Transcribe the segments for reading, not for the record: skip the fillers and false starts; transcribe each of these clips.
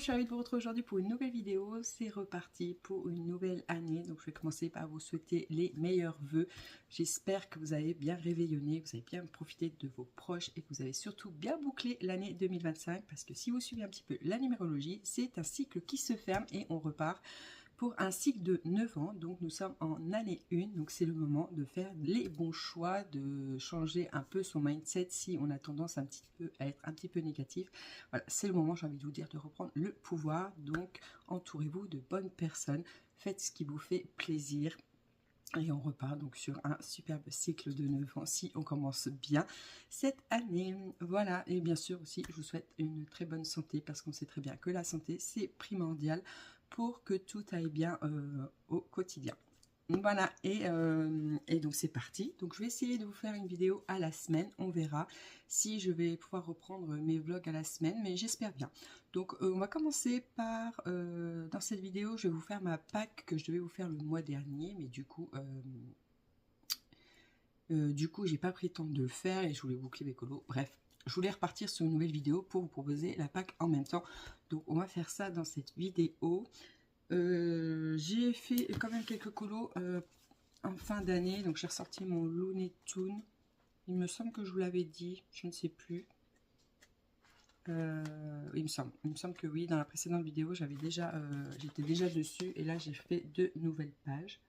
je suis ravie de vous retrouver aujourd'hui pour une nouvelle vidéo. C'est reparti pour une nouvelle année. Donc je vais commencer par vous souhaiter les meilleurs vœux. J'espère que vous avez bien réveillonné, que vous avez bien profité de vos proches et que vous avez surtout bien bouclé l'année 2025. Parce que si vous suivez un petit peu la numérologie, c'est un cycle qui se ferme et on repart pour un cycle de 9 ans. Donc nous sommes en année 1, donc c'est le moment de faire les bons choix, de changer un peu son mindset si on a tendance un petit peu à être un petit peu négatif. Voilà, c'est le moment, j'ai envie de vous dire, de reprendre le pouvoir. Donc entourez-vous de bonnes personnes, faites ce qui vous fait plaisir. Et on repart donc sur un superbe cycle de 9 ans si on commence bien cette année. Voilà, et bien sûr aussi, je vous souhaite une très bonne santé parce qu'on sait très bien que la santé, c'est primordial pour que tout aille bien au quotidien. Voilà, et donc c'est parti. Donc je vais essayer de vous faire une vidéo à la semaine. On verra si je vais pouvoir reprendre mes vlogs à la semaine, mais j'espère bien. Donc on va commencer par, dans cette vidéo, je vais vous faire ma pack que je devais vous faire le mois dernier, mais du coup, j'ai pas pris le temps de le faire et je voulais boucler mes colos. Bref, je voulais repartir sur une nouvelle vidéo pour vous proposer la pack en même temps. Donc on va faire ça dans cette vidéo. J'ai fait quand même quelques colos en fin d'année, donc j'ai ressorti mon Looney Tunes. Il me semble que je vous l'avais dit, je ne sais plus. Il me semble que oui, dans la précédente vidéo j'avais déjà, j'étais déjà dessus et là j'ai fait 2 nouvelles pages.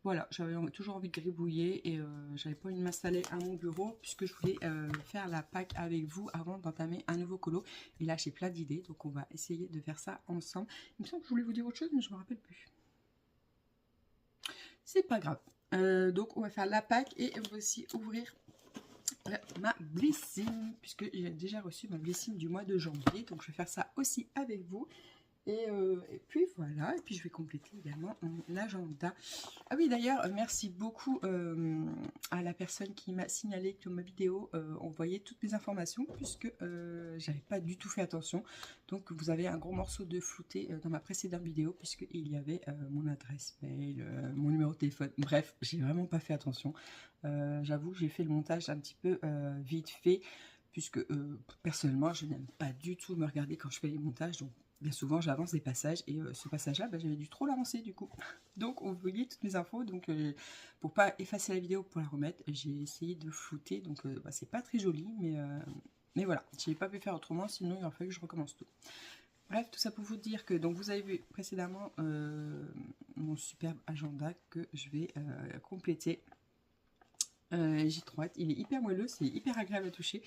Voilà, j'avais toujours envie de gribouiller et j'avais pas envie de m'installer à mon bureau puisque je voulais faire la pack avec vous avant d'entamer un nouveau colo. Et là, j'ai plein d'idées, donc on va essayer de faire ça ensemble. Il me semble que je voulais vous dire autre chose, mais je me rappelle plus. C'est pas grave. Donc on va faire la pack et on va aussi ouvrir ma blessing puisque j'ai déjà reçu ma blessing du mois de janvier. Donc je vais faire ça aussi avec vous. Et puis voilà, et puis je vais compléter également mon agenda. Ah oui, d'ailleurs, merci beaucoup à la personne qui m'a signalé que ma vidéo, on voyait toutes mes informations, puisque j'avais pas du tout fait attention. Donc vous avez un gros morceau de flouté dans ma précédente vidéo, puisqu'il y avait mon adresse mail, mon numéro de téléphone. Bref, j'ai vraiment pas fait attention. J'avoue, j'ai fait le montage un petit peu vite fait, puisque personnellement, je n'aime pas du tout me regarder quand je fais les montages, donc bien souvent j'avance des passages et ce passage là j'avais dû trop l'avancer du coup. Donc on voyait toutes mes infos, donc pour pas effacer la vidéo pour la remettre, j'ai essayé de flouter, donc c'est pas très joli, mais voilà, j'ai pas pu faire autrement, sinon il aurait fallu que je recommence tout. Bref, tout ça pour vous dire que donc vous avez vu précédemment mon superbe agenda que je vais compléter. J'ai trop hâte, il est hyper moelleux, c'est hyper agréable à toucher,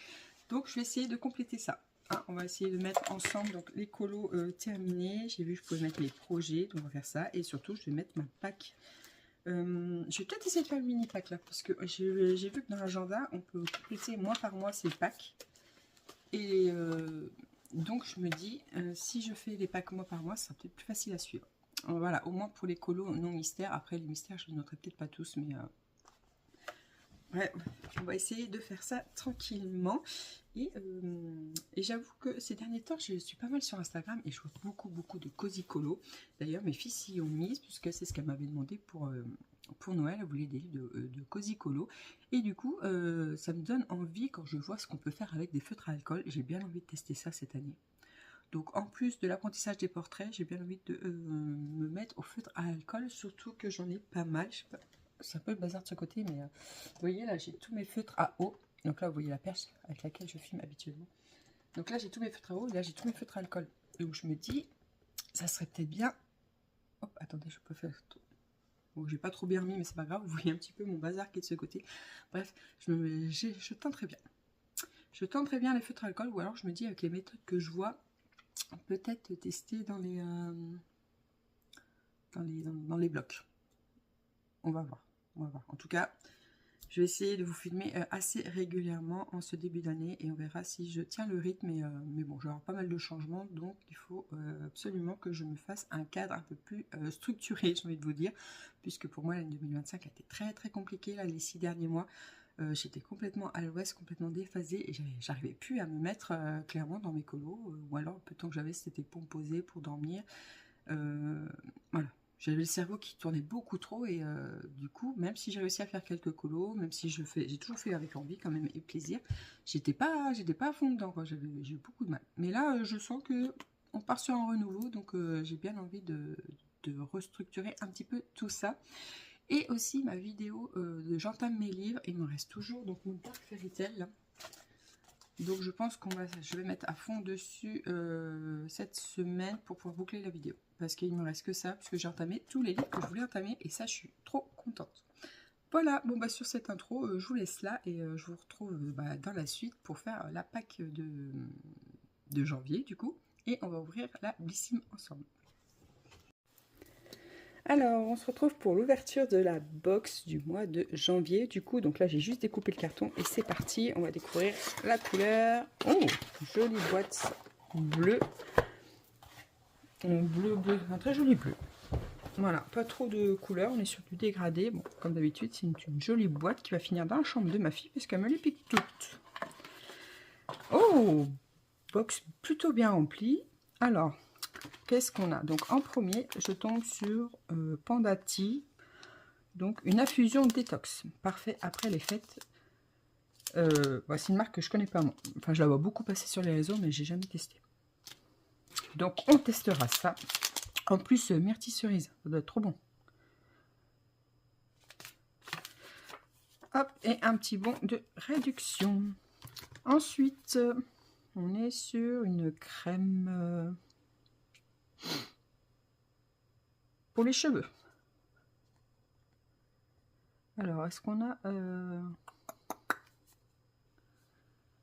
donc je vais essayer de compléter ça. On va essayer de mettre ensemble donc les colos terminés. J'ai vu que je pouvais mettre mes projets, donc on va faire ça. Et surtout, je vais mettre ma pack. Je vais peut-être essayer de faire le mini pack là, parce que j'ai vu que dans l'agenda, on peut compléter mois par mois ces packs. Et donc, je me dis, si je fais les packs mois par mois, ça sera peut-être plus facile à suivre. Voilà, au moins pour les colos non mystères. Après, les mystères, je ne noterai peut-être pas tous, mais ouais, on va essayer de faire ça tranquillement. Et j'avoue que ces derniers temps, je suis pas mal sur Instagram et je vois beaucoup de cosy colo. D'ailleurs, mes filles s'y ont mises puisque c'est ce qu'elles m'avaient demandé pour Noël. Elles voulaient des livres de cosy colo. Et du coup, ça me donne envie quand je vois ce qu'on peut faire avec des feutres à alcool. J'ai bien envie de tester ça cette année. Donc en plus de l'apprentissage des portraits, j'ai bien envie de me mettre au feutre à alcool, surtout que j'en ai pas mal. Je sais pas, c'est un peu le bazar de ce côté, mais vous voyez là, j'ai tous mes feutres à eau. Donc là, vous voyez la perche avec laquelle je filme habituellement. Donc là, j'ai tous mes feutres à eau et là, j'ai tous mes feutres à alcool. Donc je me dis, ça serait peut-être bien. Hop, attendez, je peux faire. Bon, j'ai pas trop bien remis, mais c'est pas grave. Vous voyez un petit peu mon bazar qui est de ce côté. Bref, je tenterai bien. Je tenterai bien les feutres à alcool, ou alors je me dis, avec les méthodes que je vois, peut-être tester dans les blocs. On va voir. On va voir. En tout cas, je vais essayer de vous filmer assez régulièrement en ce début d'année et on verra si je tiens le rythme. Mais bon, je vais avoir pas mal de changements, donc il faut absolument que je me fasse un cadre un peu plus structuré, j'ai envie de vous dire, puisque pour moi l'année 2025 a été très compliquée là, les 6 derniers mois. J'étais complètement à l'ouest, complètement déphasée et j'arrivais plus à me mettre clairement dans mes colos, ou alors le peu de temps que j'avais c'était pour me poser, pour dormir. Voilà. J'avais le cerveau qui tournait beaucoup trop et du coup, même si j'ai réussi à faire quelques colos, même si j'ai toujours fait avec envie quand même et plaisir, j'étais pas à fond dedans, j'ai eu beaucoup de mal. Mais là, je sens que on part sur un renouveau, donc j'ai bien envie de restructurer un petit peu tout ça. Et aussi ma vidéo de j'entame mes livres, il me reste toujours donc mon Dark Fairy Tail. Donc je pense je vais mettre à fond dessus cette semaine pour pouvoir boucler la vidéo. Parce qu'il me reste que ça, puisque j'ai entamé tous les livres que je voulais entamer, et ça je suis trop contente. Voilà, bon bah sur cette intro, je vous laisse là, et je vous retrouve dans la suite pour faire la Pâques de janvier du coup. Et on va ouvrir la Blissim ensemble. Alors, on se retrouve pour l'ouverture de la box du mois de janvier. Du coup, donc là, j'ai juste découpé le carton et c'est parti. On va découvrir la couleur. Oh, jolie boîte bleue. Bleu, un très joli bleu. Voilà, pas trop de couleurs. On est sur du dégradé. Bon, comme d'habitude, c'est une jolie boîte qui va finir dans la chambre de ma fille parce qu'elle me les pique toutes. Oh, box plutôt bien remplie. Alors, qu'est-ce qu'on a? Donc en premier, je tombe sur Panda Tea, donc une infusion détox, parfait après les fêtes. C'est une marque que je connais pas moi. Enfin, je la vois beaucoup passer sur les réseaux, mais j'ai jamais testé. Donc on testera ça. En plus, myrtille cerise, ça doit être trop bon. Hop, et un petit bon de réduction. Ensuite, on est sur une crème pour les cheveux. Alors, est-ce qu'on a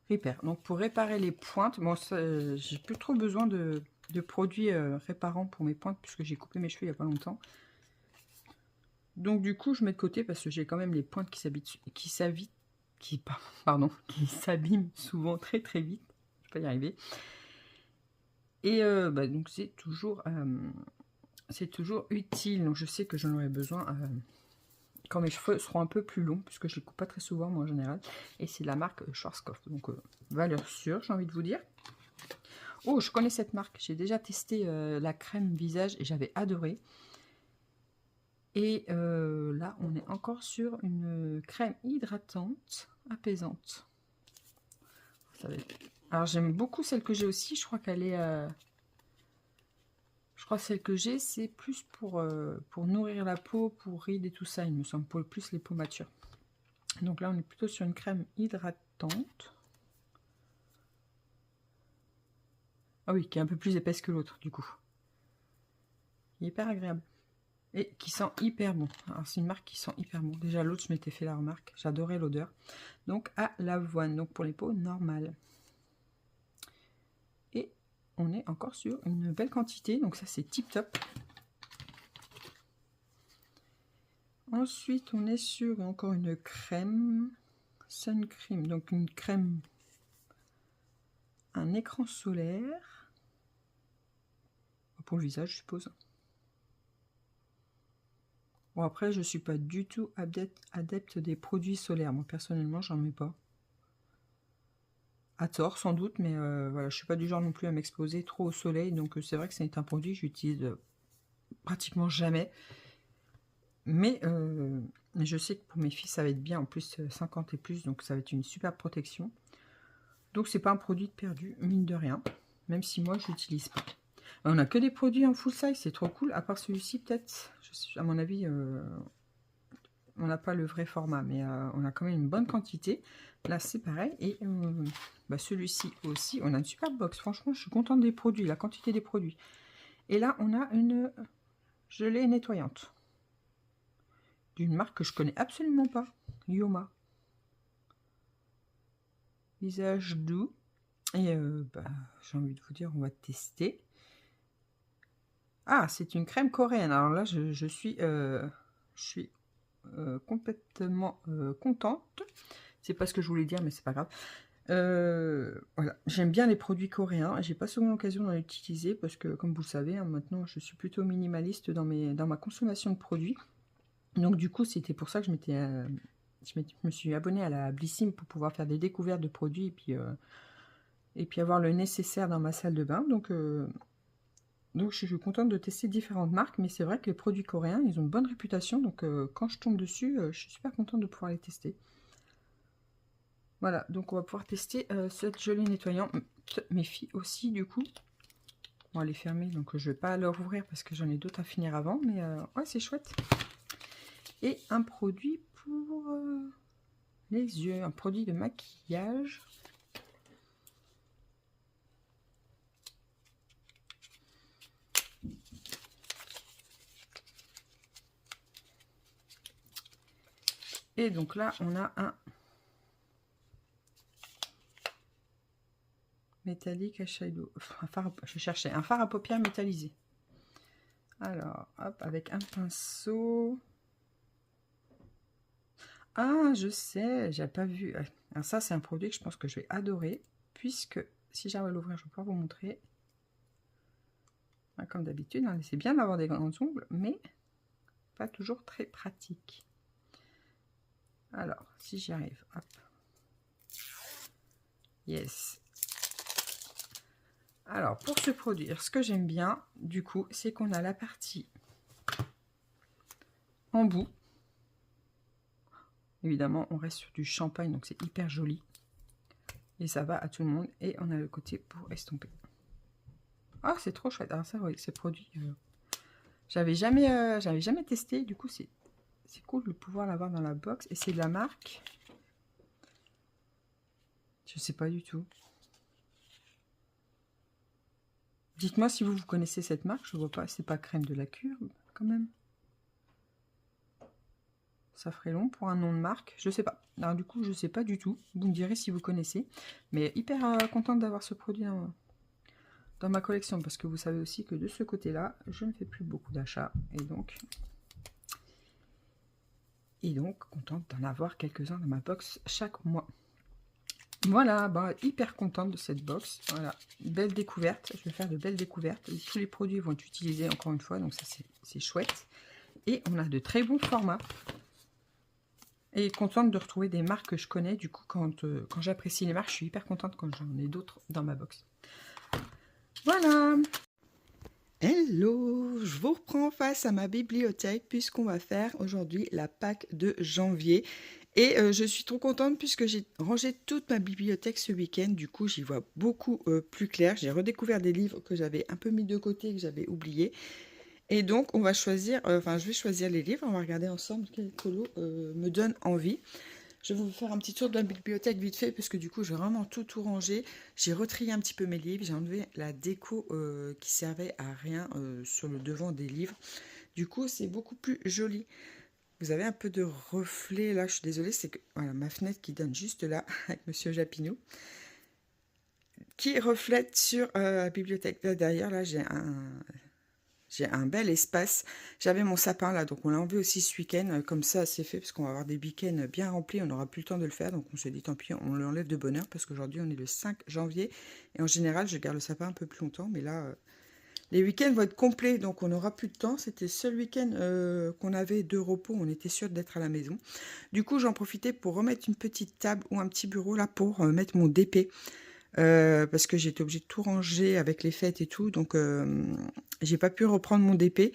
Repair. Donc, pour réparer les pointes, bon, j'ai plus trop besoin de produits réparants pour mes pointes puisque j'ai coupé mes cheveux il n'y a pas longtemps. Donc, du coup, je mets de côté parce que j'ai quand même les pointes qui s'abîment souvent très très vite. Je vais pas y arriver. Et donc, c'est toujours utile. Donc, je sais que j'en aurai besoin quand mes cheveux seront un peu plus longs, puisque je les coupe pas très souvent moi en général, et c'est de la marque Schwarzkopf, donc valeur sûre, j'ai envie de vous dire. Oh, je connais cette marque, j'ai déjà testé la crème visage et j'avais adoré. Et là on est encore sur une crème hydratante apaisante. Alors j'aime beaucoup celle que j'ai aussi, je crois qu'elle est celle que j'ai, c'est plus pour nourrir la peau, pour rides et tout ça, il me semble, pour plus les peaux matures. Donc là, on est plutôt sur une crème hydratante. Ah oui, qui est un peu plus épaisse que l'autre, du coup. Hyper agréable. Et qui sent hyper bon. Alors, c'est une marque qui sent hyper bon. Déjà, l'autre, je m'étais fait la remarque. J'adorais l'odeur. Donc, à l'avoine. Donc, pour les peaux normales. Et on est encore sur une belle quantité. Donc, ça, c'est tip top. Ensuite, on est sur encore une crème. Sun Cream. Donc, une crème. Un écran solaire. Pour le visage, je suppose. Bon, après, je suis pas du tout adepte des produits solaires. Moi, personnellement, j'en mets pas. À tort, sans doute, mais voilà, je suis pas du genre non plus à m'exposer trop au soleil. Donc, c'est vrai que c'est un produit que j'utilise pratiquement jamais. Mais je sais que pour mes filles, ça va être bien. En plus, 50 et plus, donc ça va être une super protection. Donc, c'est pas un produit de perdu, mine de rien. Même si moi, je l'utilise pas. On n'a que des produits en full size, c'est trop cool. À part celui-ci, peut-être, à mon avis, on n'a pas le vrai format, mais on a quand même une bonne quantité. Là, c'est pareil. Et celui-ci aussi, on a une super box. Franchement, je suis contente des produits, la quantité des produits. Et là, on a une gelée nettoyante d'une marque que je connais absolument pas, Yoma. Visage doux. Et j'ai envie de vous dire, on va tester. Ah, c'est une crème coréenne. Alors là, je suis complètement contente. C'est pas ce que je voulais dire, mais c'est pas grave. Voilà, j'aime bien les produits coréens. J'ai pas souvent l'occasion d'en utiliser parce que, comme vous le savez, hein, maintenant, je suis plutôt minimaliste dans ma consommation de produits. Donc, du coup, c'était pour ça que je me suis abonnée à la Blissim pour pouvoir faire des découvertes de produits et puis avoir le nécessaire dans ma salle de bain. Donc je suis contente de tester différentes marques, mais c'est vrai que les produits coréens, ils ont une bonne réputation, donc quand je tombe dessus, je suis super contente de pouvoir les tester. Voilà, donc on va pouvoir tester cette gelée nettoyante. Mes filles aussi, du coup. Bon, elle est fermée, donc je vais pas leur ouvrir parce que j'en ai d'autres à finir avant. Mais ouais, c'est chouette. Et un produit pour les yeux, un produit de maquillage. Et donc là, on a un métallique eyeshadow. Je cherchais un fard à paupières métallisé. Alors, hop, avec un pinceau. Ah, je sais, j'ai pas vu. Alors ça, c'est un produit que je pense que je vais adorer, puisque si j'arrive à l'ouvrir, je vais pouvoir vous montrer. Comme d'habitude, hein, c'est bien d'avoir des grands ongles, mais pas toujours très pratique. Alors, si j'y arrive, hop. Yes. Alors, pour ce produit, ce que j'aime bien, du coup, c'est qu'on a la partie en bout. Évidemment, on reste sur du champagne, donc c'est hyper joli. Et ça va à tout le monde. Et on a le côté pour estomper. Ah, c'est trop chouette. Alors ça, oui, ce produit, j'avais jamais testé. Du coup, c'est cool de pouvoir l'avoir dans la box. Et c'est de la marque. Je sais pas du tout. Dites-moi si vous connaissez cette marque. Je vois pas. C'est pas Crème de la Cure, quand même. Ça ferait long pour un nom de marque. Je sais pas. Alors du coup, je sais pas du tout. Vous me direz si vous connaissez. Mais hyper contente d'avoir ce produit dans ma collection. Parce que vous savez aussi que de ce côté-là, je ne fais plus beaucoup d'achats. Et donc, contente d'en avoir quelques-uns dans ma box chaque mois. Voilà, bah, hyper contente de cette box. Voilà, belle découverte. Je vais faire de belles découvertes. Tous les produits vont être utilisés encore une fois, donc ça c'est chouette. Et on a de très bons formats. Et contente de retrouver des marques que je connais. Du coup, quand j'apprécie les marques, je suis hyper contente quand j'en ai d'autres dans ma box. Voilà. Hello, je vous reprends face à ma bibliothèque puisqu'on va faire aujourd'hui la Pâques de janvier. Et je suis trop contente puisque j'ai rangé toute ma bibliothèque ce week-end. Du coup, j'y vois beaucoup plus clair. J'ai redécouvert des livres que j'avais un peu mis de côté, que j'avais oubliés. Et donc, on va choisir, je vais choisir les livres. On va regarder ensemble quel colo me donne envie. Je vais vous faire un petit tour de la bibliothèque vite fait, parce que du coup, j'ai vraiment tout rangé. J'ai retrié un petit peu mes livres. J'ai enlevé la déco qui servait à rien sur le devant des livres. Du coup, c'est beaucoup plus joli. Vous avez un peu de reflet là, je suis désolée, c'est que voilà, ma fenêtre qui donne juste là, avec Monsieur Japinou, qui reflète sur la bibliothèque. Là, derrière, là, j'ai un bel espace. J'avais mon sapin là, donc on l'a enlevé aussi ce week-end. Comme ça, c'est fait, parce qu'on va avoir des week-ends bien remplis, on n'aura plus le temps de le faire. Donc on s'est dit, tant pis, on l'enlève de bonne heure, parce qu'aujourd'hui, on est le 5 janvier. Et en général, je garde le sapin un peu plus longtemps, mais là... les week-ends vont être complets, donc on n'aura plus de temps. C'était le seul week-end qu'on avait de repos, on était sûr d'être à la maison. Du coup, j'en profitais pour remettre une petite table ou un petit bureau là pour mettre mon DP. Parce que j'étais obligée de tout ranger avec les fêtes et tout, donc j'ai pas pu reprendre mon DP.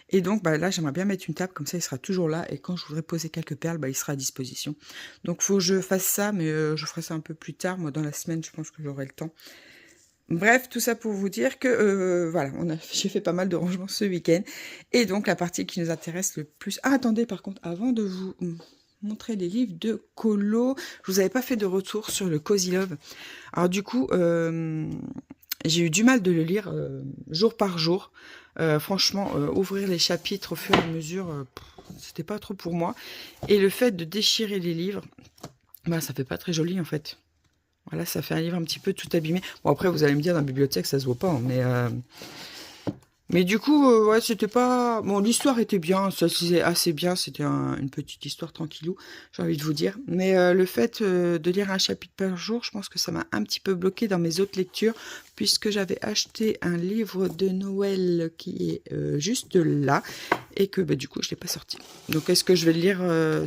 Et donc là, j'aimerais bien mettre une table, comme ça il sera toujours là. Et quand je voudrais poser quelques perles, il sera à disposition. Donc faut que je fasse ça, mais je ferai ça un peu plus tard. Moi, dans la semaine, je pense que j'aurai le temps. Bref, tout ça pour vous dire que voilà, j'ai fait pas mal de rangements ce week-end. Et donc la partie qui nous intéresse le plus... Ah, attendez, par contre, avant de vous montrer les livres de colo, je vous avais pas fait de retour sur le Cozy Love. Alors du coup, j'ai eu du mal de le lire jour par jour. Franchement, ouvrir les chapitres au fur et à mesure, c'était pas trop pour moi. Et le fait de déchirer les livres, ça fait pas très joli en fait. Voilà, ça fait un livre un petit peu tout abîmé. Bon, après, vous allez me dire, dans la bibliothèque, ça se voit pas, hein, mais du coup, ouais, c'était pas... Bon, l'histoire était bien, ça se lisait assez bien, c'était une petite histoire tranquillou, j'ai envie de vous dire. Mais le fait de lire un chapitre par jour, je pense que ça m'a un petit peu bloqué dans mes autres lectures, puisque j'avais acheté un livre de Noël qui est juste là, et que du coup, je ne l'ai pas sorti. Donc, est-ce que je vais le lire,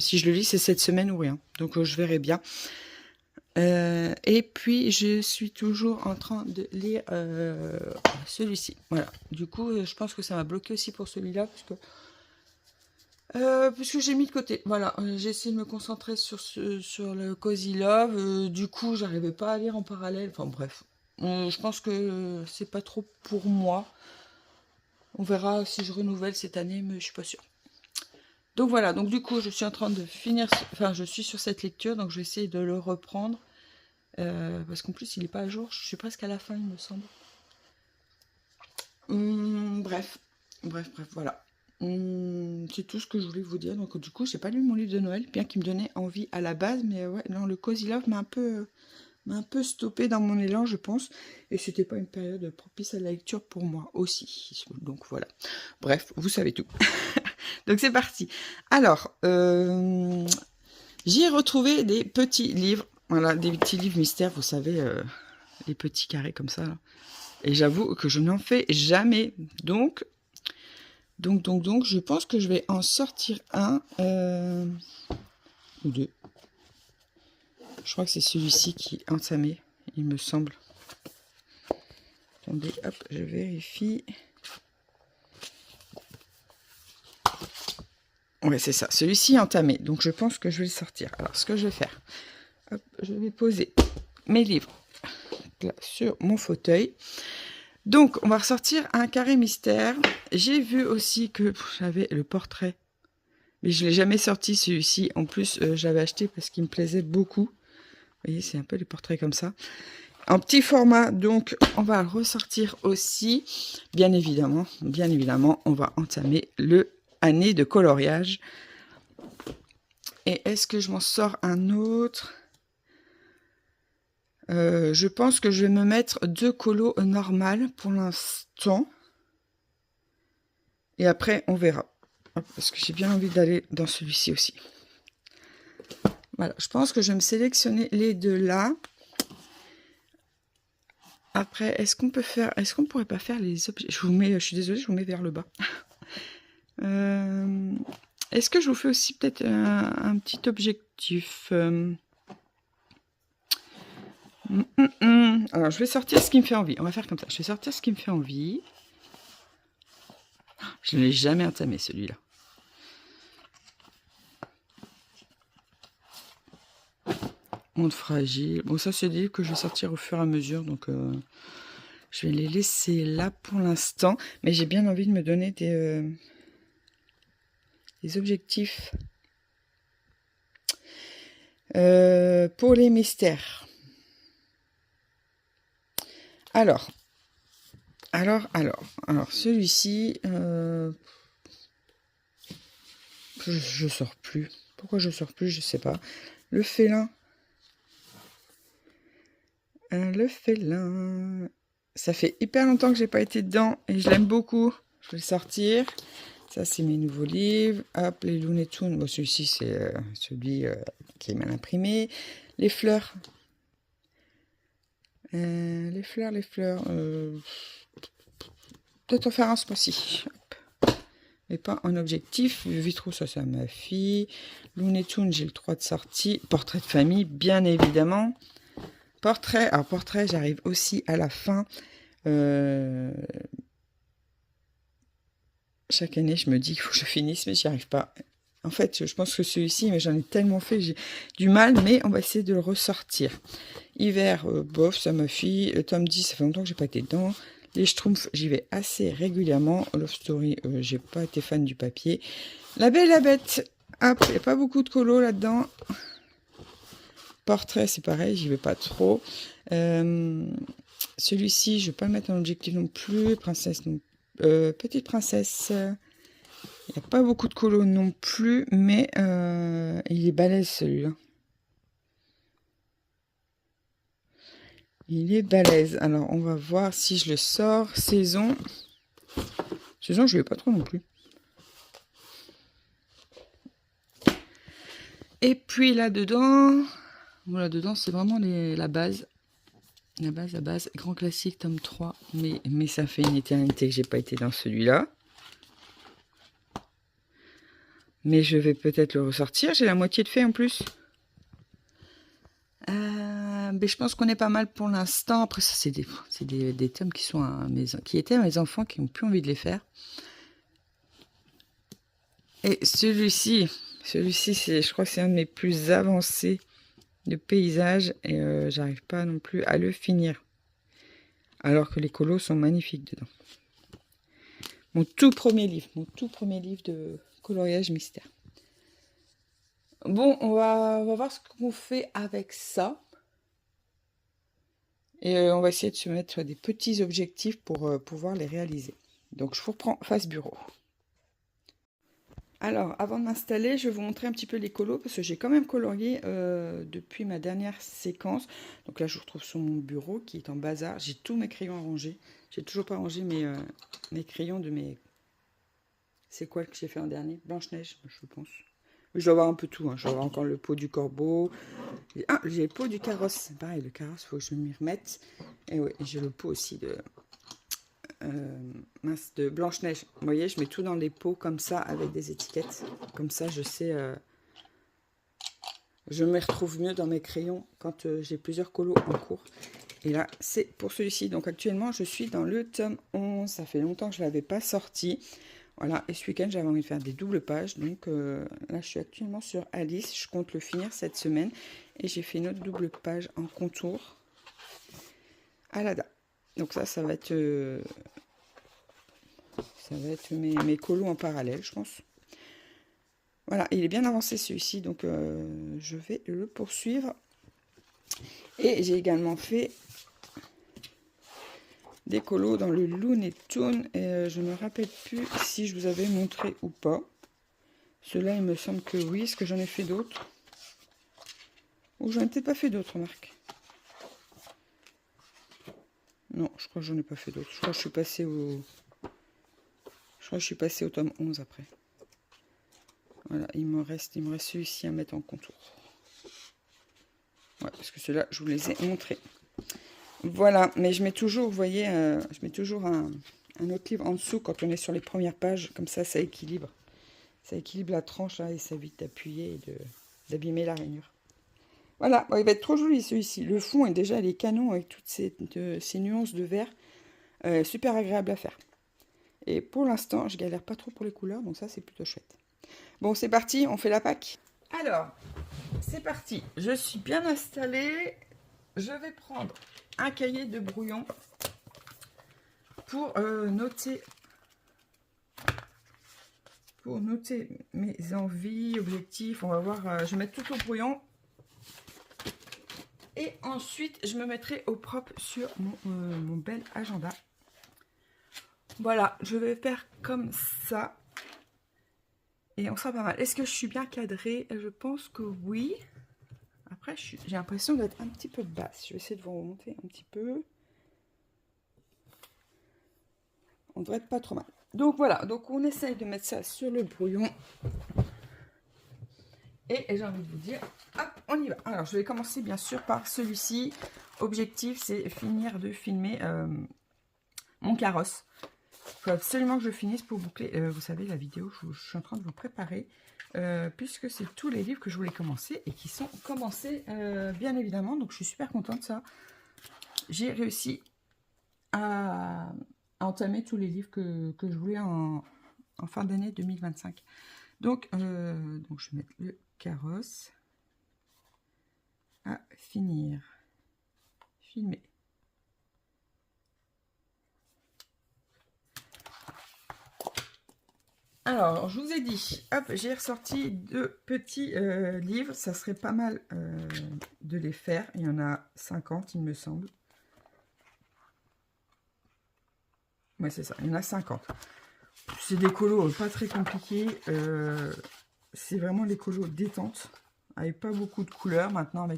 si je le lis, c'est cette semaine ou rien. Donc, je verrai bien. Et puis je suis toujours en train de lire celui-ci. Voilà. Du coup, je pense que ça m'a bloqué aussi pour celui-là, puisque j'ai mis de côté. Voilà, j'ai essayé de me concentrer sur le Cozy Love. Du coup, j'arrivais pas à lire en parallèle. Enfin bref, Je pense que c'est pas trop pour moi. On verra si je renouvelle cette année, mais je suis pas sûre. Donc voilà, donc du coup, je suis en train de finir, enfin, je suis sur cette lecture, donc je vais essayer de le reprendre. Parce qu'en plus, il n'est pas à jour, je suis presque à la fin, il me semble. Bref, voilà. C'est tout ce que je voulais vous dire. Donc du coup, j'ai pas lu mon livre de Noël, bien qu'il me donnait envie à la base, mais ouais, non, le Cozy Love m'a un peu stoppé dans mon élan, je pense, et c'était pas une période propice à la lecture pour moi aussi. Donc voilà. Bref, vous savez tout. Donc c'est parti. Alors, j'ai retrouvé des petits livres. Voilà, des petits livres mystères, vous savez, les petits carrés comme ça. Là. Et j'avoue que je n'en fais jamais. Donc, je pense que je vais en sortir un ou deux. Je crois que c'est celui-ci qui est entamé, il me semble. Attendez, hop, je vérifie. Ouais, c'est ça. Celui-ci est entamé, donc je pense que je vais le sortir. Alors, ce que je vais faire, hop, je vais poser mes livres là, sur mon fauteuil. Donc, on va ressortir un carré mystère. J'ai vu aussi que j'avais le portrait, mais je ne l'ai jamais sorti celui-ci. En plus, j'avais acheté parce qu'il me plaisait beaucoup. Vous voyez, c'est un peu les portraits comme ça. En petit format, donc, on va le ressortir aussi. Bien évidemment, on va entamer le année de coloriage. Et est-ce que je m'en sors un autre ? Je pense que je vais me mettre 2 colos normales pour l'instant. Et après, on verra. Parce que j'ai bien envie d'aller dans celui-ci aussi. Voilà, je pense que je vais me sélectionner les deux là. Après, est-ce qu'on pourrait pas faire les objets? Je suis désolée, je vous mets vers le bas. Est-ce que je vous fais aussi peut-être un petit objectif? Alors, je vais sortir ce qui me fait envie. On va faire comme ça. Je vais sortir ce qui me fait envie. Je ne l'ai jamais entamé, celui-là. Monde fragile. Bon, ça, c'est des livres que je vais sortir au fur et à mesure. Donc, je vais les laisser là pour l'instant. Mais j'ai bien envie de me donner des objectifs pour les mystères. Alors, celui-ci, je sors plus. Pourquoi je sors plus, je sais pas. Le félin. Ça fait hyper longtemps que j'ai pas été dedans et je l'aime beaucoup. Je vais le sortir. Ça, c'est mes nouveaux livres. Hop, les Looney Tunes. Bon, celui-ci, c'est celui qui est mal imprimé. Les fleurs. Les fleurs. Peut-être en faire un ce mois-ci. Mais pas en objectif. Vitraux, ça, c'est à ma fille. Looney Tunes, j'ai le 3 de sortie. Portrait de famille, bien évidemment. Portrait. Alors, portrait, j'arrive aussi à la fin. Chaque année, je me dis qu'il faut que je finisse, mais j'y arrive pas. En fait, je pense que celui-ci, mais j'en ai tellement fait, j'ai du mal, mais on va essayer de le ressortir. Hiver, bof, ça ma fille. Tome 10, ça fait longtemps que j'ai pas été dedans. Les Schtroumpfs, j'y vais assez régulièrement. Love Story, j'ai pas été fan du papier. La Belle et la Bête, hop, il n'y a pas beaucoup de colos là-dedans. Portrait, c'est pareil, j'y vais pas trop. Celui-ci, je vais pas le mettre en objectif non plus. Princesse, non. Petite princesse. Il n'y a pas beaucoup de colos non plus, mais il est balèze celui-là. Il est balèze. Alors, on va voir si je le sors. Saison, je ne vais pas trop non plus. Et puis là-dedans, c'est vraiment la base. La base. Grand classique, tome 3. Mais ça fait une éternité que j'ai pas été dans celui-là. Mais je vais peut-être le ressortir. J'ai la moitié de fait en plus. Mais je pense qu'on est pas mal pour l'instant. Après, ça, c'est des tomes qui étaient à mes enfants qui n'ont plus envie de les faire. Et celui-ci, je crois que c'est un de mes plus avancés de paysage. Et j'arrive pas non plus à le finir. alors que les colos sont magnifiques dedans. Mon tout premier livre de coloriage mystère. Bon, on va voir ce qu'on fait avec ça. Et on va essayer de se mettre des petits objectifs pour pouvoir les réaliser. Donc je vous reprends face bureau. Alors, avant de m'installer, je vais vous montrer un petit peu les colos, parce que j'ai quand même colorié depuis ma dernière séquence. Donc là, je vous retrouve sur mon bureau, qui est en bazar. J'ai tous mes crayons à ranger. J'ai toujours pas rangé mes crayons de mes... C'est quoi que j'ai fait en dernier? Blanche-Neige, je pense. Je dois avoir un peu tout. Hein. Je dois avoir encore le pot du corbeau. Ah, j'ai le pot du carrosse. Pareil, le carrosse, il faut que je m'y remette. Et oui, j'ai le pot aussi de Blanche-Neige. Vous voyez, je mets tout dans les pots comme ça avec des étiquettes. Comme ça, je sais, je me retrouve mieux dans mes crayons quand j'ai plusieurs colos en cours. Et là, c'est pour celui-ci. Donc actuellement, je suis dans le tome 11. Ça fait longtemps que je ne l'avais pas sorti. Voilà, et ce week-end, j'avais envie de faire des doubles pages. Donc là, je suis actuellement sur Alice. Je compte le finir cette semaine. Et j'ai fait une autre double page en contour à Lada. Donc ça va être... mes colos en parallèle, je pense. Voilà, il est bien avancé celui-ci, donc je vais le poursuivre. Et j'ai également fait des colos dans le Looney Tunes. Et je ne me rappelle plus si je vous avais montré ou pas. Ceux-là, il me semble que oui. Est-ce que j'en ai fait d'autres? Ou j'en ai peut-être pas fait d'autres, Marc. Non, je crois que j'en ai pas fait d'autres. Je crois que je suis passé au... Je crois que je suis passé au tome 11 après. Voilà, il me reste celui-ci à mettre en contour. Ouais, parce que ceux-là, je vous les ai montrés. Voilà, mais je mets toujours, vous voyez, je mets toujours un autre livre en dessous quand on est sur les premières pages. Comme ça, ça équilibre. Ça équilibre la tranche là, et ça évite d'appuyer et d'abîmer la rainure. Voilà, bon, il va être trop joli celui-ci. Le fond est déjà les canons avec toutes ces nuances de vert. Super agréable à faire. Et pour l'instant, je galère pas trop pour les couleurs, donc ça, c'est plutôt chouette. Bon, c'est parti, on fait la Pâque. Alors, c'est parti. Je suis bien installée. Je vais prendre un cahier de brouillon pour noter mes envies, objectifs. On va voir, je vais mettre tout au brouillon. Et ensuite, je me mettrai au propre sur mon bel agenda. Voilà, je vais faire comme ça. Et on sera pas mal. Est-ce que je suis bien cadrée? Je pense que oui. Après, j'ai l'impression d'être un petit peu basse. Je vais essayer de vous remonter un petit peu. On devrait être pas trop mal. Donc voilà, donc on essaye de mettre ça sur le brouillon. Et j'ai envie de vous dire, hop, on y va. Alors, je vais commencer bien sûr par celui-ci. Objectif, c'est finir de filmer mon carrosse. Il faut absolument que je finisse pour boucler, vous savez, la vidéo, je suis en train de vous préparer. Puisque c'est tous les livres que je voulais commencer et qui sont commencés, bien évidemment. Donc, je suis super contente de ça. J'ai réussi à entamer tous les livres que je voulais en fin d'année 2025. Donc, je vais mettre le carrosse à finir. Filmer. Alors, je vous ai dit, hop, j'ai ressorti 2 petits livres. Ça serait pas mal de les faire. Il y en a 50, il me semble. Ouais, c'est ça, il y en a 50. C'est des colos pas très compliqués. C'est vraiment des colos détente, avec pas beaucoup de couleurs. Maintenant,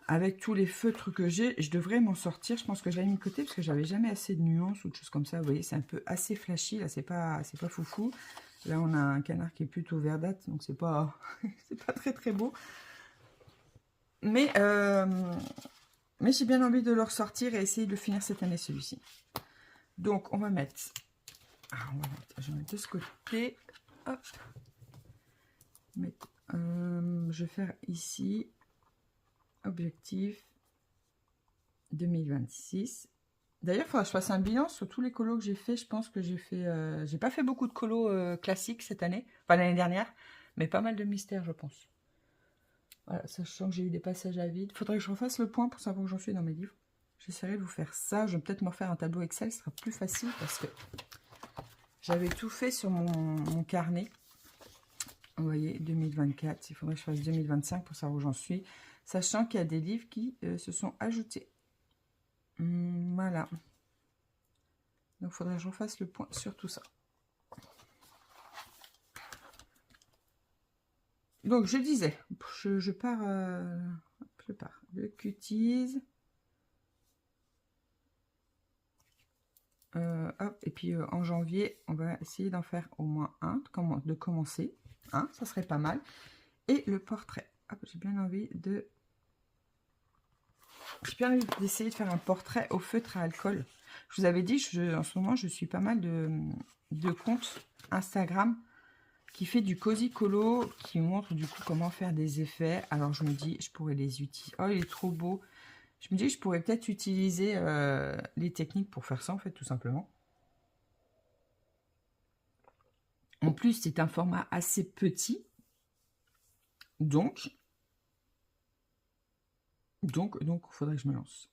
avec tous les feutres que j'ai, je devrais m'en sortir. Je pense que j'avais mis de côté parce que j'avais jamais assez de nuances ou de choses comme ça. Vous voyez, c'est un peu assez flashy. Là, c'est pas foufou. Là, on a un canard qui est plutôt verdâtre, donc c'est pas, c'est pas très très beau. Mais j'ai bien envie de le ressortir et essayer de le finir cette année, celui-ci. Donc, on va mettre... je vais mettre de ce côté. Hop. Je vais faire ici... Objectif 2026. D'ailleurs, il faudra que je fasse un bilan sur tous les colos que j'ai fait. Je pense que j'ai pas fait beaucoup de colos classiques cette année, enfin l'année dernière, mais pas mal de mystères, je pense. Voilà, sachant que j'ai eu des passages à vide. Il faudrait que je refasse le point pour savoir où j'en suis dans mes livres. J'essaierai de vous faire ça. Je vais peut-être me refaire un tableau Excel, ce sera plus facile parce que j'avais tout fait sur mon carnet. Vous voyez, 2024. Il faudrait que je fasse 2025 pour savoir où j'en suis. Sachant qu'il y a des livres qui se sont ajoutés. Voilà. Donc, il faudrait que je refasse le point sur tout ça. Donc, je disais, je pars. Le cuties. Hop, et puis en janvier, on va essayer d'en faire au moins un, de commencer. Hein, ça serait pas mal. Et le portrait. J'ai bien envie d'essayer de faire un portrait au feutre à alcool. Je vous avais dit, en ce moment, je suis pas mal de comptes Instagram qui fait du cozy colo, qui montre du coup comment faire des effets. Alors je me dis, je pourrais les utiliser. Oh, il est trop beau. Je me dis, je pourrais peut-être utiliser les techniques pour faire ça, en fait, tout simplement. En plus, c'est un format assez petit. Donc, il faudrait que je me lance.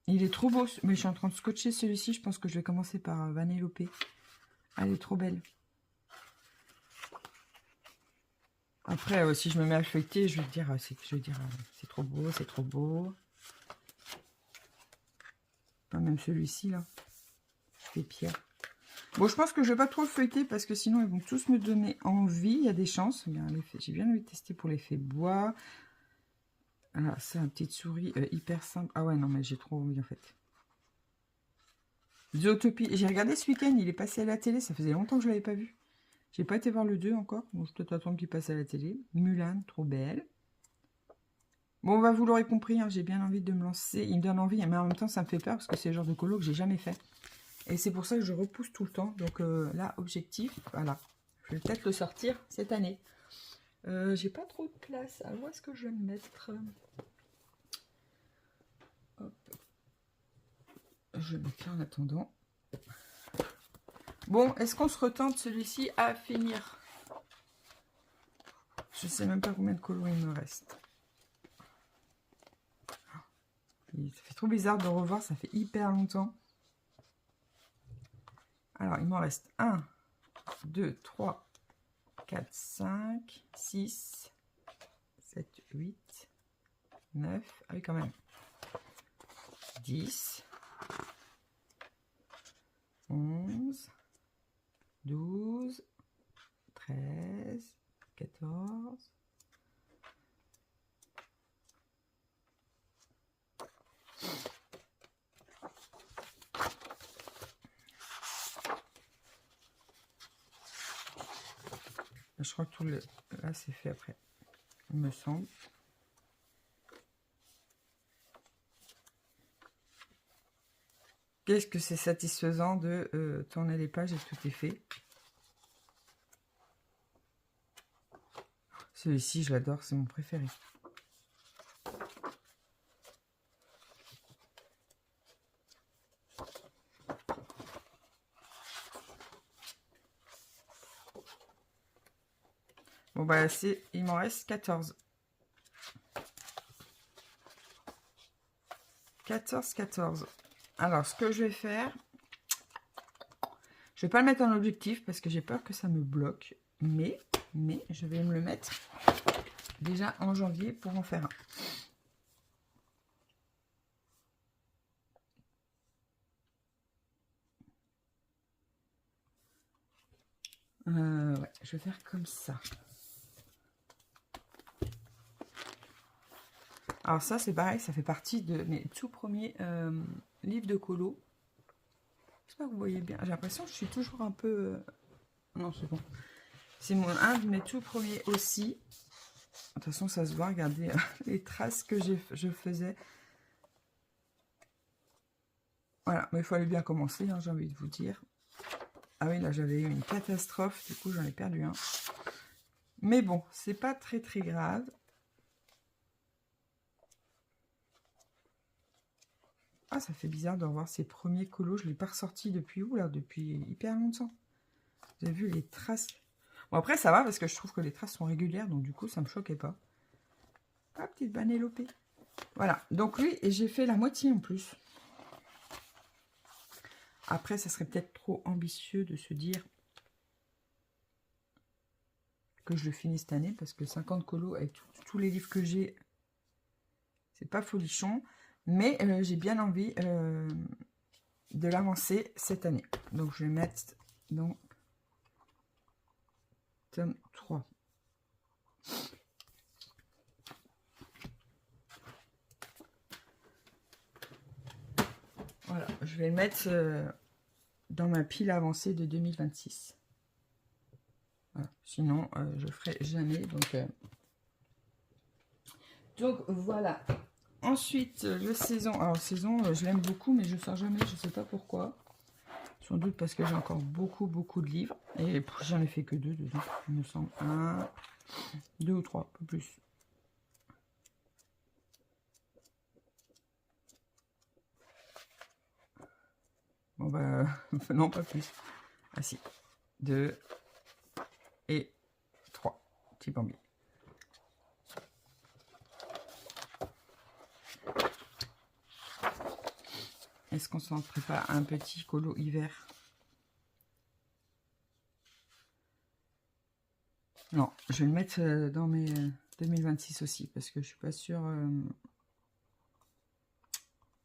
Il est trop beau, mais je suis en train de scotcher celui-ci. Je pense que je vais commencer par Vanellope. Elle est trop belle. Après, si je me mets à feuilleter, je vais dire, c'est trop beau, c'est trop beau. Enfin, même celui-ci, là. C'est pierre. Bon, je pense que je vais pas trop le feuilleter parce que sinon, ils vont tous me donner envie. Il y a des chances. J'ai bien envie de tester pour l'effet bois. Alors, c'est une petite souris hyper simple. Ah ouais, non, mais j'ai trop envie, en fait. Zootopie. J'ai regardé ce week-end, il est passé à la télé. Ça faisait longtemps que je l'avais pas vu. J'ai pas été voir le 2 encore. Bon, je peux attendre qu'il passe à la télé. Mulan, trop belle. Bon, bah, vous l'aurez compris, hein, j'ai bien envie de me lancer. Il me donne envie, mais en même temps, ça me fait peur parce que c'est le genre de colo que j'ai jamais fait. Et c'est pour ça que je repousse tout le temps. Donc là, objectif, voilà. Je vais peut-être le sortir cette année. J'ai pas trop de place. Alors, où est-ce que je vais me mettre? Hop. Je vais mettre là en attendant. Bon, est-ce qu'on se retente celui-ci à finir? Je sais même pas combien de colos il me reste. Ça fait trop bizarre de revoir, ça fait hyper longtemps. Alors, il m'en reste 1, 2, 3, 4, 5, 6, 7, 8, 9. Ah oui, quand même. 10, 11, 12, 13, 14. Je crois que tout le... Là, c'est fait après, il me semble. Qu'est-ce que c'est satisfaisant de tourner les pages et tout est fait. Celui-ci, je l'adore, c'est mon préféré. Bon, bah, il m'en reste 14. 14. Alors, ce que je vais faire, je vais pas le mettre en objectif parce que j'ai peur que ça me bloque. Mais je vais me le mettre déjà en janvier pour en faire un. Ouais, je vais faire comme ça. Alors ça, c'est pareil, ça fait partie de mes tout premiers livres de colo. J'espère que vous voyez bien. J'ai l'impression que je suis toujours un peu... Non, c'est bon. C'est un de mes tout premiers aussi. De toute façon, ça se voit, regardez les traces que je faisais. Voilà, mais il fallait bien commencer, hein, j'ai envie de vous dire. Ah oui, là, j'avais eu une catastrophe, du coup, j'en ai perdu un. Mais bon, c'est pas très très grave. Ah, ça fait bizarre de revoir ces premiers colos. Je ne l'ai pas ressorti depuis où, là? Depuis hyper longtemps. Vous avez vu les traces? Bon, après, ça va, parce que je trouve que les traces sont régulières, donc du coup, ça ne me choquait pas. Ah, petite Vanellope. Voilà, donc lui, et j'ai fait la moitié en plus. Après, ça serait peut-être trop ambitieux de se dire que je le finis cette année, parce que 50 colos avec tous les livres que j'ai, c'est pas folichon. Mais j'ai bien envie de l'avancer cette année. Donc, je vais mettre dans tome 3. Voilà, je vais le mettre dans ma pile avancée de 2026. Voilà. Sinon, je ne ferai jamais. Donc voilà. Ensuite, le saison. Alors, saison, je l'aime beaucoup, mais je ne sors jamais. Je ne sais pas pourquoi. Sans doute parce que j'ai encore beaucoup de livres. Et j'en ai fait que 2 dedans. Il me semble. 1, 2 ou 3, pas plus. Bon bah, non, pas plus. Ah si. 2 et 3. Petit Bambi. Est-ce qu'on s'en prépare un petit colo hiver? Non, je vais le mettre dans mes 2026 aussi, parce que je suis pas sûre.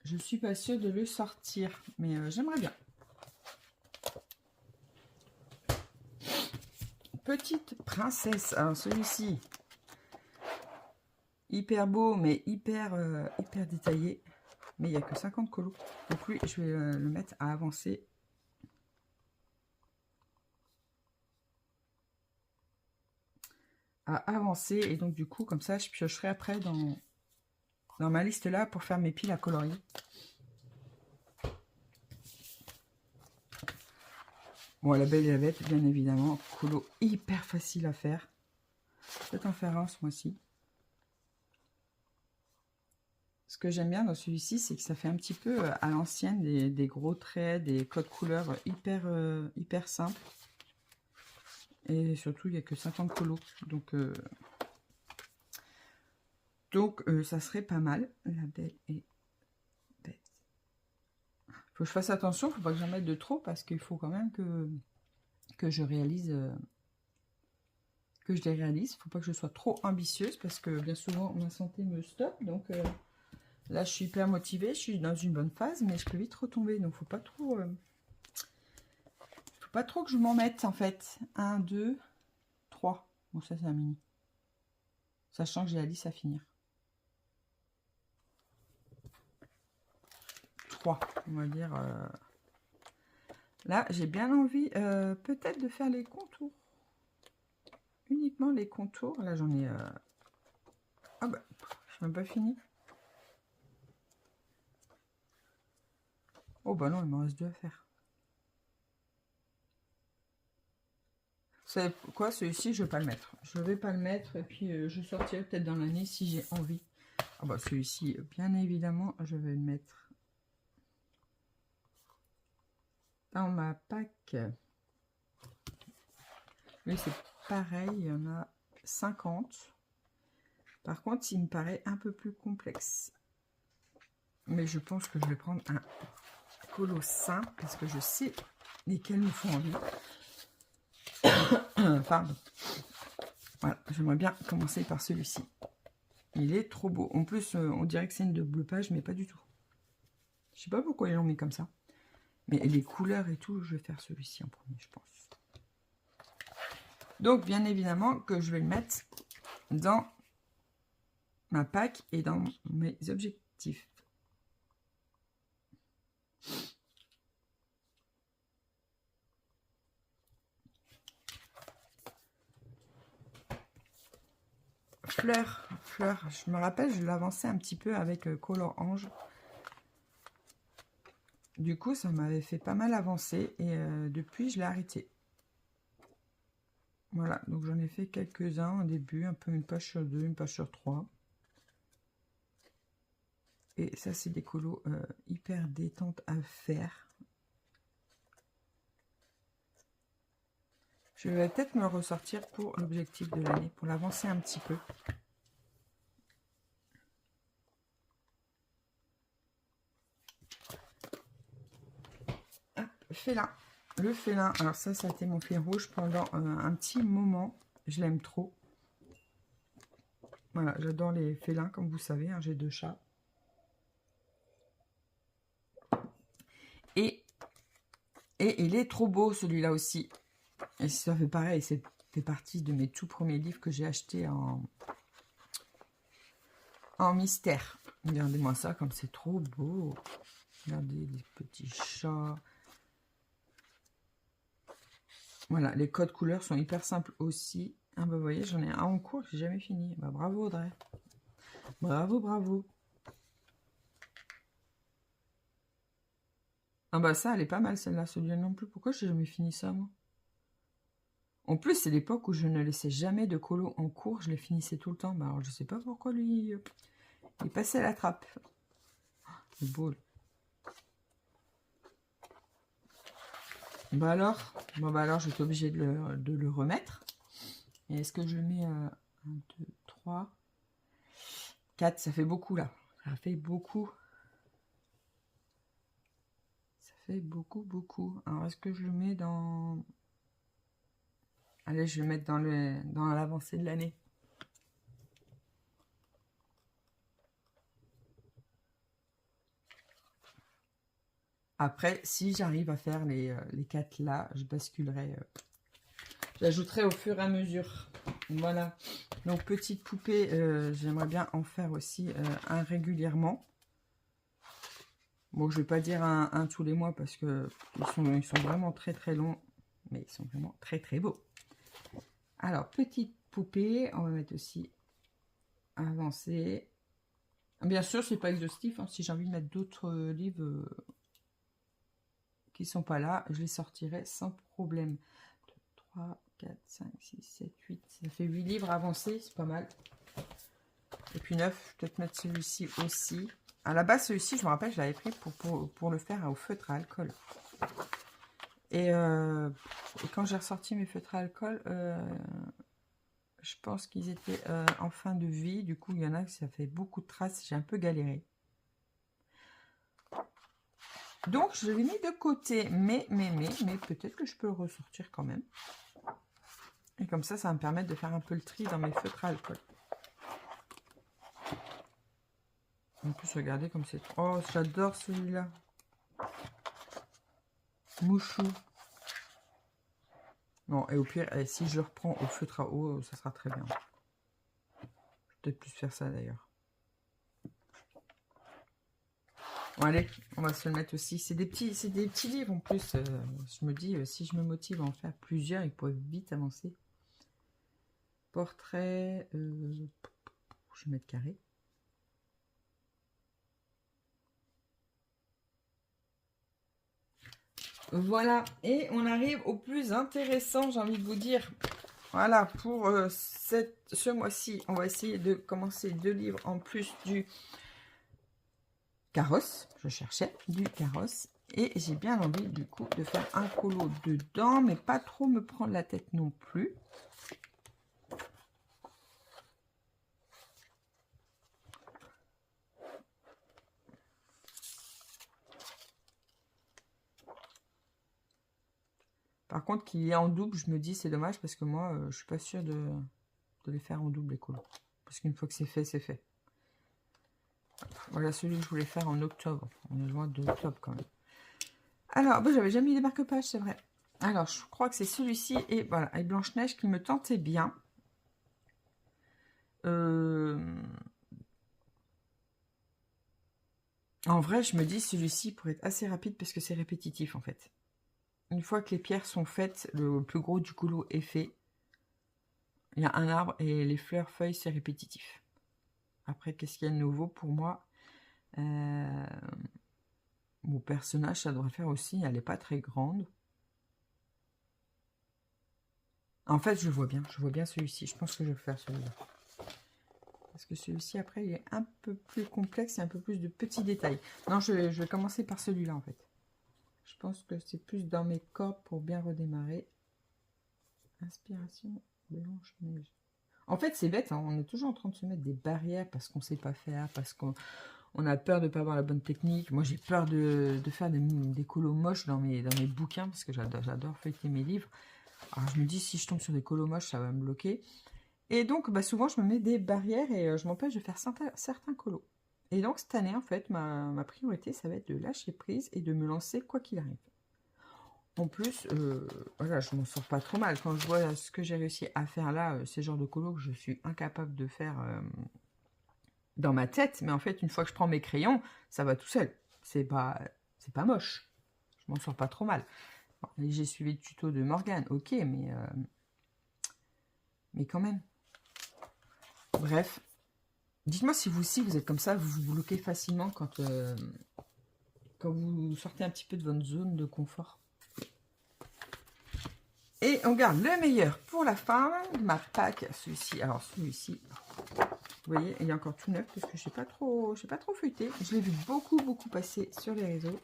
Je suis pas sûre de le sortir, mais j'aimerais bien. Petite princesse. Alors celui-ci, hyper beau, mais hyper détaillé. Mais il n'y a que 50 colos. Donc lui, je vais le mettre à avancer. Et donc du coup, comme ça, je piocherai après dans ma liste là pour faire mes piles à colorier. Bon, La Belle et la Bête, bien évidemment. Colo hyper facile à faire. Peut-être en faire un ce mois-ci. Ce que j'aime bien dans celui-ci, c'est que ça fait un petit peu à l'ancienne des gros traits, des codes couleurs hyper simples. Et surtout, il n'y a que 50 colos. Donc ça serait pas mal. La Belle et Bête. Faut que je fasse attention, faut pas que j'en mette de trop, parce qu'il faut quand même que je réalise... que je les réalise. Faut pas que je sois trop ambitieuse, parce que bien souvent, ma santé me stoppe. Donc... là, je suis hyper motivée, je suis dans une bonne phase, mais je peux vite retomber. Donc, faut pas trop que je m'en mette, en fait. 1, 2, 3. Bon, ça, c'est un mini. Sachant que j'ai la liste à finir. 3, on va dire. Là, j'ai bien envie, peut-être, de faire les contours. Uniquement les contours. Là, j'en ai... ah bah, je n'ai même pas fini. Oh bah non, il me reste 2 à faire. Vous savez quoi, celui-ci, je vais pas le mettre. Je vais pas le mettre, et puis je sortirai peut-être dans l'année si j'ai envie. Ah bah celui-ci, bien évidemment, je vais le mettre dans ma pack. Mais c'est pareil, il y en a 50. Par contre, il me paraît un peu plus complexe. Mais je pense que je vais prendre un colo simple, parce que je sais lesquels me font envie. Pardon. Voilà, j'aimerais bien commencer par celui-ci. Il est trop beau. En plus, on dirait que c'est une double page, mais pas du tout. Je sais pas pourquoi ils l'ont mis comme ça. Mais les couleurs et tout, je vais faire celui-ci en premier, je pense. Donc, bien évidemment, que je vais le mettre dans ma pack et dans mes objectifs. Fleur, je me rappelle, je l'avançais un petit peu avec Color Ange. Du coup, ça m'avait fait pas mal avancer et depuis, je l'ai arrêté. Voilà, donc j'en ai fait quelques-uns au début, un peu une page sur 2, une page sur 3. Et ça, c'est des colos hyper détente à faire. Je vais peut-être me ressortir pour l'objectif de l'année, pour l'avancer un petit peu. Hop. félin. Le félin, alors ça a été mon fil rouge pendant un petit moment. Je l'aime trop. Voilà, j'adore les félins, comme vous savez, hein, j'ai 2 chats. Et il est trop beau, celui-là aussi. Et ça fait pareil, c'est fait partie de mes tout premiers livres que j'ai achetés en mystère. Regardez-moi ça, comme c'est trop beau. Regardez les petits chats. Voilà, les codes couleurs sont hyper simples aussi. Ah bah vous voyez, j'en ai un en cours que j'ai jamais fini. Bah bravo Audrey. Bravo, bravo. Ah bah ça, elle est pas mal celle-là, celui-là non plus. Pourquoi j'ai jamais fini ça, moi? En plus, c'est l'époque où je ne laissais jamais de colo en cours. Je les finissais tout le temps. Bah alors je sais pas pourquoi lui, il passait à la trappe. C'est beau. Bah alors, bon bah alors, j'étais obligée de le remettre. Et est-ce que je le mets à 1, 2, 3, 4, ça fait beaucoup là. Ça fait beaucoup. Ça fait beaucoup, beaucoup. Alors, est-ce que je le mets dans... Allez, je vais le mettre dans l'avancée de l'année. Après, si j'arrive à faire les 4 là, je basculerai. J'ajouterai au fur et à mesure. Voilà. Donc, petite poupée, j'aimerais bien en faire aussi un régulièrement. Bon, je ne vais pas dire un tous les mois parce que ils sont vraiment très très longs. Mais ils sont vraiment très très beaux. Alors, petite poupée, on va mettre aussi avancée. Bien sûr, c'est pas exhaustif. Hein, si j'ai envie de mettre d'autres livres qui sont pas là, je les sortirai sans problème. 2, 3, 4, 5, 6, 7, 8. Ça fait 8 livres avancés, c'est pas mal. Et puis 9, peut-être mettre celui-ci aussi. À la base, celui-ci, je me rappelle, je l'avais pris pour le faire au feutre à alcool. Et quand j'ai ressorti mes feutres à alcool, je pense qu'ils étaient en fin de vie. Du coup, il y en a qui ça fait beaucoup de traces. J'ai un peu galéré. Donc, je l'ai mis de côté. Mais peut-être que je peux le ressortir quand même. Et comme ça va me permettre de faire un peu le tri dans mes feutres à alcool. En plus, regardez comme c'est... Oh, j'adore celui-là. Mouchou. Non, et au pire, si je le reprends au feutre à eau, ça sera très bien. Je vais peut-être plus faire ça d'ailleurs. Bon, allez, on va se le mettre aussi. C'est des petits livres en plus. Je me dis, si je me motive à en faire plusieurs, ils pourraient vite avancer. Portrait. Je vais mettre carré. Voilà, et on arrive au plus intéressant, j'ai envie de vous dire. Voilà, pour ce mois-ci, on va essayer de commencer 2 livres en plus du carrosse. Je cherchais du carrosse. Et j'ai bien envie, du coup, de faire un colo dedans, mais pas trop me prendre la tête non plus. Par contre, qu'il y ait en double, je me dis, c'est dommage, parce que moi, je suis pas sûre de les faire en double, les colos. Parce qu'une fois que c'est fait, c'est fait. Voilà celui que je voulais faire en octobre. On est loin de octobre quand même. Alors, bon, j'avais jamais mis les marque-pages, c'est vrai. Alors, je crois que c'est celui-ci et voilà, et Blanche-Neige qui me tentait bien. En vrai, je me dis celui-ci pourrait être assez rapide parce que c'est répétitif en fait. Une fois que les pierres sont faites, le plus gros du colo est fait. Il y a un arbre et les fleurs, feuilles, c'est répétitif. Après, qu'est-ce qu'il y a de nouveau pour moi? Mon personnage, ça devrait faire aussi. Elle n'est pas très grande. En fait, je vois bien celui-ci. Je pense que je vais faire celui-là. Parce que celui-ci, après, il est un peu plus complexe et un peu plus de petits détails. Non, je vais commencer par celui-là, en fait. Je pense que c'est plus dans mes cordes pour bien redémarrer. Inspiration Blanche-Neige. En fait, c'est bête, hein, on est toujours en train de se mettre des barrières parce qu'on ne sait pas faire, parce qu'on On a peur de ne pas avoir la bonne technique. Moi, j'ai peur de faire des colos moches dans mes bouquins, parce que j'adore feuilleter mes livres. Alors, je me dis, si je tombe sur des colos moches, ça va me bloquer. Et donc, bah, souvent, je me mets des barrières et je m'empêche de faire certains colos. Et donc, cette année, en fait, ma priorité, ça va être de lâcher prise et de me lancer quoi qu'il arrive. En plus, voilà, je m'en sors pas trop mal. Quand je vois ce que j'ai réussi à faire là, ces genres de colos que je suis incapable de faire dans ma tête. Mais en fait, une fois que je prends mes crayons, ça va tout seul. C'est pas moche. Je m'en sors pas trop mal. Bon, j'ai suivi le tuto de Morgane, ok, mais quand même. Bref. Dites-moi si vous aussi, vous êtes comme ça, vous vous bloquez facilement quand vous sortez un petit peu de votre zone de confort. Et on garde le meilleur pour la fin de ma pack. Celui-ci, alors celui-ci, vous voyez, il est encore tout neuf parce que je n'ai pas trop feuilleté. Je l'ai vu beaucoup passer sur les réseaux.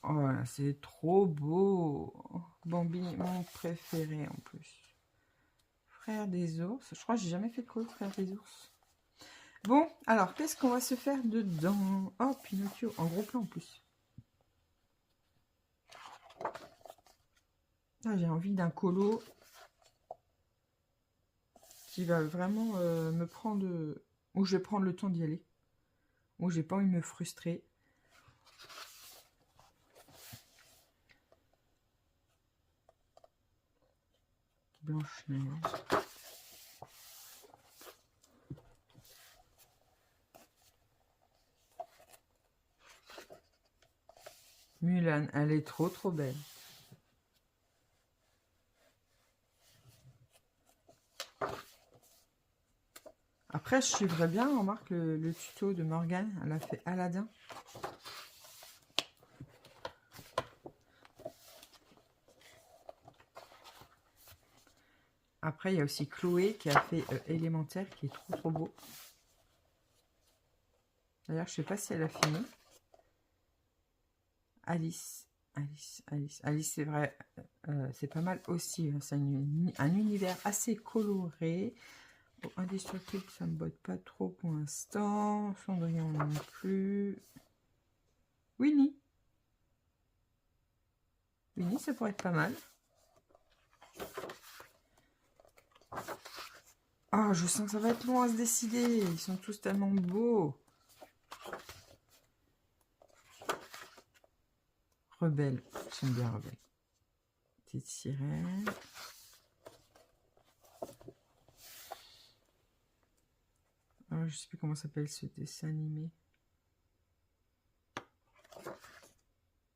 Oh, voilà, c'est trop beau. Bambi, mon préféré en plus. Frère des ours. Je crois que j'ai jamais fait de quoi, frère des ours. Bon, alors, qu'est-ce qu'on va se faire dedans? Oh, Pinocchio, en gros plan en plus. Ah, j'ai envie d'un colo qui va vraiment me prendre... où je vais prendre le temps d'y aller. Où j'ai pas envie de me frustrer. Blanche-Neige. Mulan, elle est trop belle. Après, je suivrai bien, on remarque le tuto de Morgane. Elle a fait Aladdin. Après, il y a aussi Chloé qui a fait Élémentaire, qui est trop beau. D'ailleurs, je sais pas si elle a fini. Alice, c'est vrai, c'est pas mal aussi. C'est un univers assez coloré. Bon, Indestructible, ça me botte pas trop pour l'instant. Cendrillon non plus. Winnie, ça pourrait être pas mal. Ah, je sens que ça va être long à se décider. Ils sont tous tellement beaux. Rebelle, j'aime bien Rebelle. Petite sirène. Oh, je sais plus comment s'appelle ce dessin animé.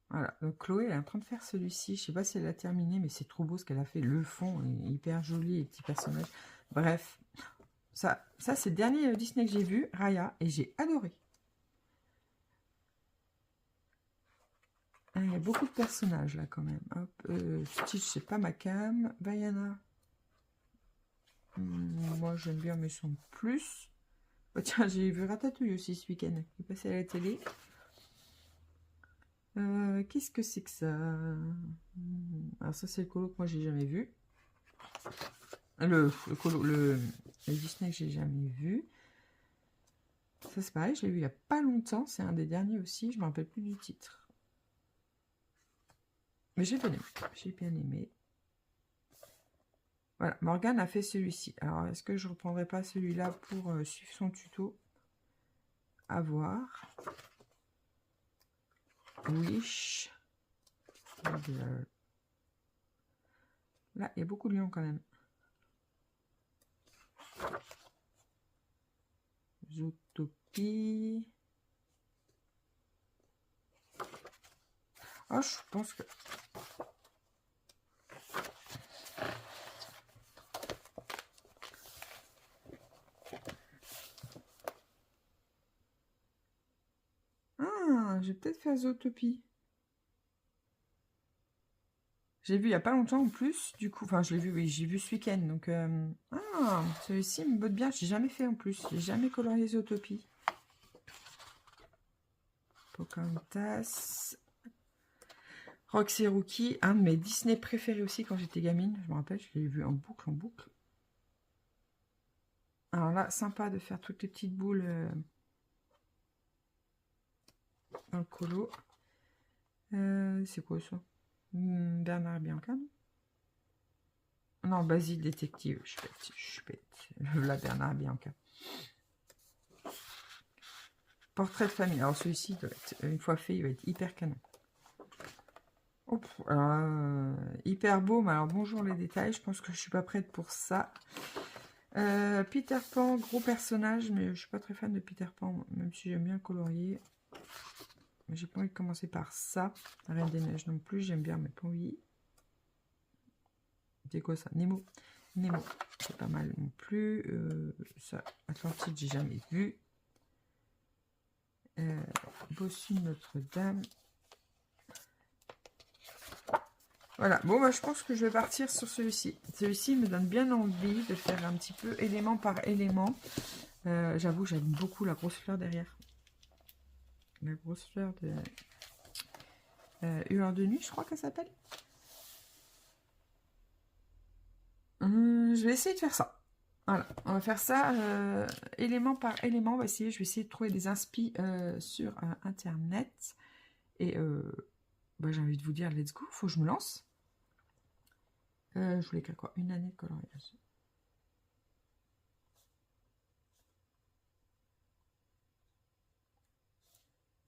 Voilà, donc Chloé elle est en train de faire celui-ci. Je sais pas si elle a terminé, mais c'est trop beau ce qu'elle a fait. Le fond est hyper joli, les petits personnages. Bref, ça c'est le dernier Disney que j'ai vu, Raya, et j'ai adoré. Il y a beaucoup de personnages là quand même. Hop, Stitch, c'est pas ma cam. Vaiana. Moi j'aime bien, mais sans plus. Oh, tiens, j'ai vu Ratatouille aussi ce week-end. Il est passé à la télé. Qu'est-ce que c'est que ça? Alors ça c'est le colo que moi j'ai jamais vu. Le Disney que j'ai jamais vu. Ça c'est pareil, je l'ai vu il n'y a pas longtemps. C'est un des derniers aussi, je me rappelle plus du titre. Mais j'ai bien aimé. J'ai bien aimé. Voilà, Morgane a fait celui-ci. Alors, est-ce que je reprendrai pas celui-là pour suivre son tuto? À voir. Wish. Là, il y a beaucoup de lions quand même. Zootopie. Ah, je pense que... Ah, j'ai peut-être fait Zootopie. J'ai vu il n'y a pas longtemps en plus, du coup, enfin je l'ai vu, oui, j'ai vu ce week-end, donc... Ah, celui-ci me botte bien, j'ai jamais fait en plus, j'ai jamais colorié Zootopie. Pocahontas... Roxy Rookie, un de mes Disney préférés aussi quand j'étais gamine, je me rappelle, je l'ai vu en boucle, Alors là, sympa de faire toutes les petites boules dans le colo. C'est quoi ça? Bernard Bianca, non? Non, Basile Détective. Je suis bête. La Bernard Bianca. Portrait de famille. Alors celui-ci, une fois fait, il va être hyper canon. Oh, hyper beau, mais alors bonjour les détails. Je pense que je suis pas prête pour ça. Peter Pan, gros personnage, mais je suis pas très fan de Peter Pan, même si j'aime bien colorier. Mais j'ai pas envie de commencer par ça. Reine des Neiges non plus, j'aime bien, mais pas envie. C'est quoi ça? Nemo. Nemo, c'est pas mal non plus. Ça, Atlantide, j'ai jamais vu. Bossu Notre-Dame. Voilà, bon, bah, je pense que je vais partir sur celui-ci. Celui-ci me donne bien envie de faire un petit peu élément par élément. J'avoue, j'aime beaucoup la grosse fleur derrière. La grosse fleur de Hueur de nuit, je crois qu'elle s'appelle. Je vais essayer de faire ça. Voilà, on va faire ça élément par élément. Je vais essayer de trouver des inspi sur Internet. Et bah, j'ai envie de vous dire, let's go, faut que je me lance. Je voulais écrire quoi? Une année de coloriage.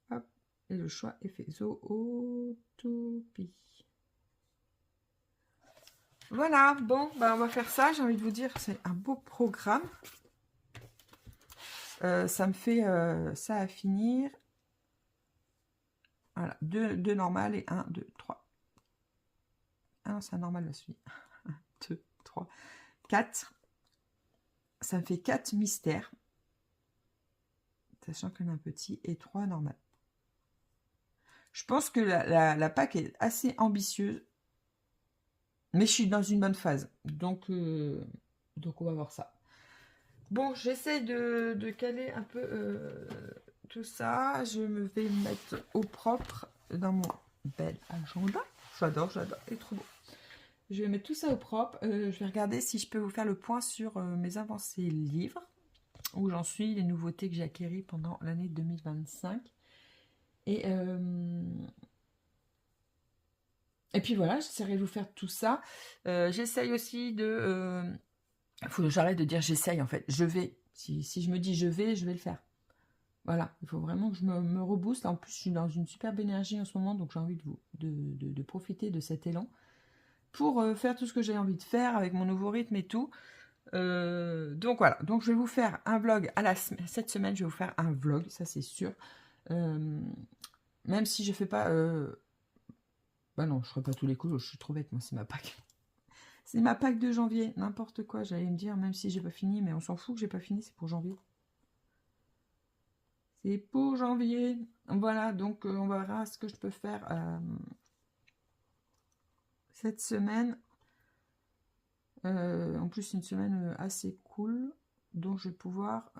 Hop, et le choix est fait. Zootopie. Voilà, bon, bah on va faire ça. J'ai envie de vous dire, c'est un beau programme. Ça me fait ça à finir. Voilà, deux normales et 1, 2, 3. Ah non, c'est un normal là, celui. 1, 2, 3, 4. Ça me fait 4 mystères. Sachant qu'il y en a un petit et 3 normales. Je pense que la PAC est assez ambitieuse. Mais je suis dans une bonne phase. Donc on va voir ça. Bon, j'essaie de caler un peu tout ça. Je me vais mettre au propre dans mon bel agenda. J'adore, il est trop beau. Je vais mettre tout ça au propre. Je vais regarder si je peux vous faire le point sur mes avancées livres. Où j'en suis, les nouveautés que j'ai acquéries pendant l'année 2025. Et puis voilà, j'essaierai de vous faire tout ça. J'essaye aussi de... Il faut que j'arrête de dire j'essaye en fait. Je vais. Si je me dis je vais le faire. Voilà, il faut vraiment que je me rebooste. En plus, je suis dans une superbe énergie en ce moment, donc j'ai envie de profiter de cet élan pour faire tout ce que j'ai envie de faire avec mon nouveau rythme et tout. Donc voilà, donc je vais vous faire un vlog cette semaine, je vais vous faire un vlog, ça c'est sûr. Même si je fais pas... Bah non, je ferai pas tous les coups, je suis trop bête, moi, c'est ma PAC. C'est ma PAC de janvier, n'importe quoi, j'allais me dire, même si j'ai pas fini, mais on s'en fout que j'ai pas fini, c'est pour janvier. C'est pour janvier. Voilà, donc on verra ce que je peux faire cette semaine. En plus, c'est une semaine assez cool, donc je vais pouvoir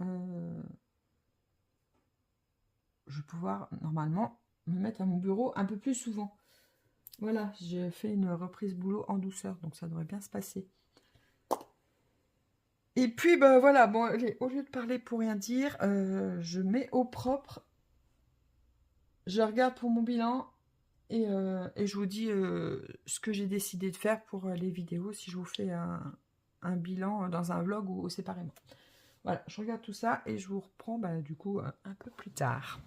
normalement me mettre à mon bureau un peu plus souvent. Voilà, j'ai fait une reprise boulot en douceur, donc ça devrait bien se passer. Et puis, bah voilà, bon, allez, au lieu de parler pour rien dire, je mets au propre. Je regarde pour mon bilan et je vous dis ce que j'ai décidé de faire pour les vidéos, si je vous fais un bilan dans un vlog ou séparément. Voilà, je regarde tout ça et je vous reprends bah, du coup un peu plus tard.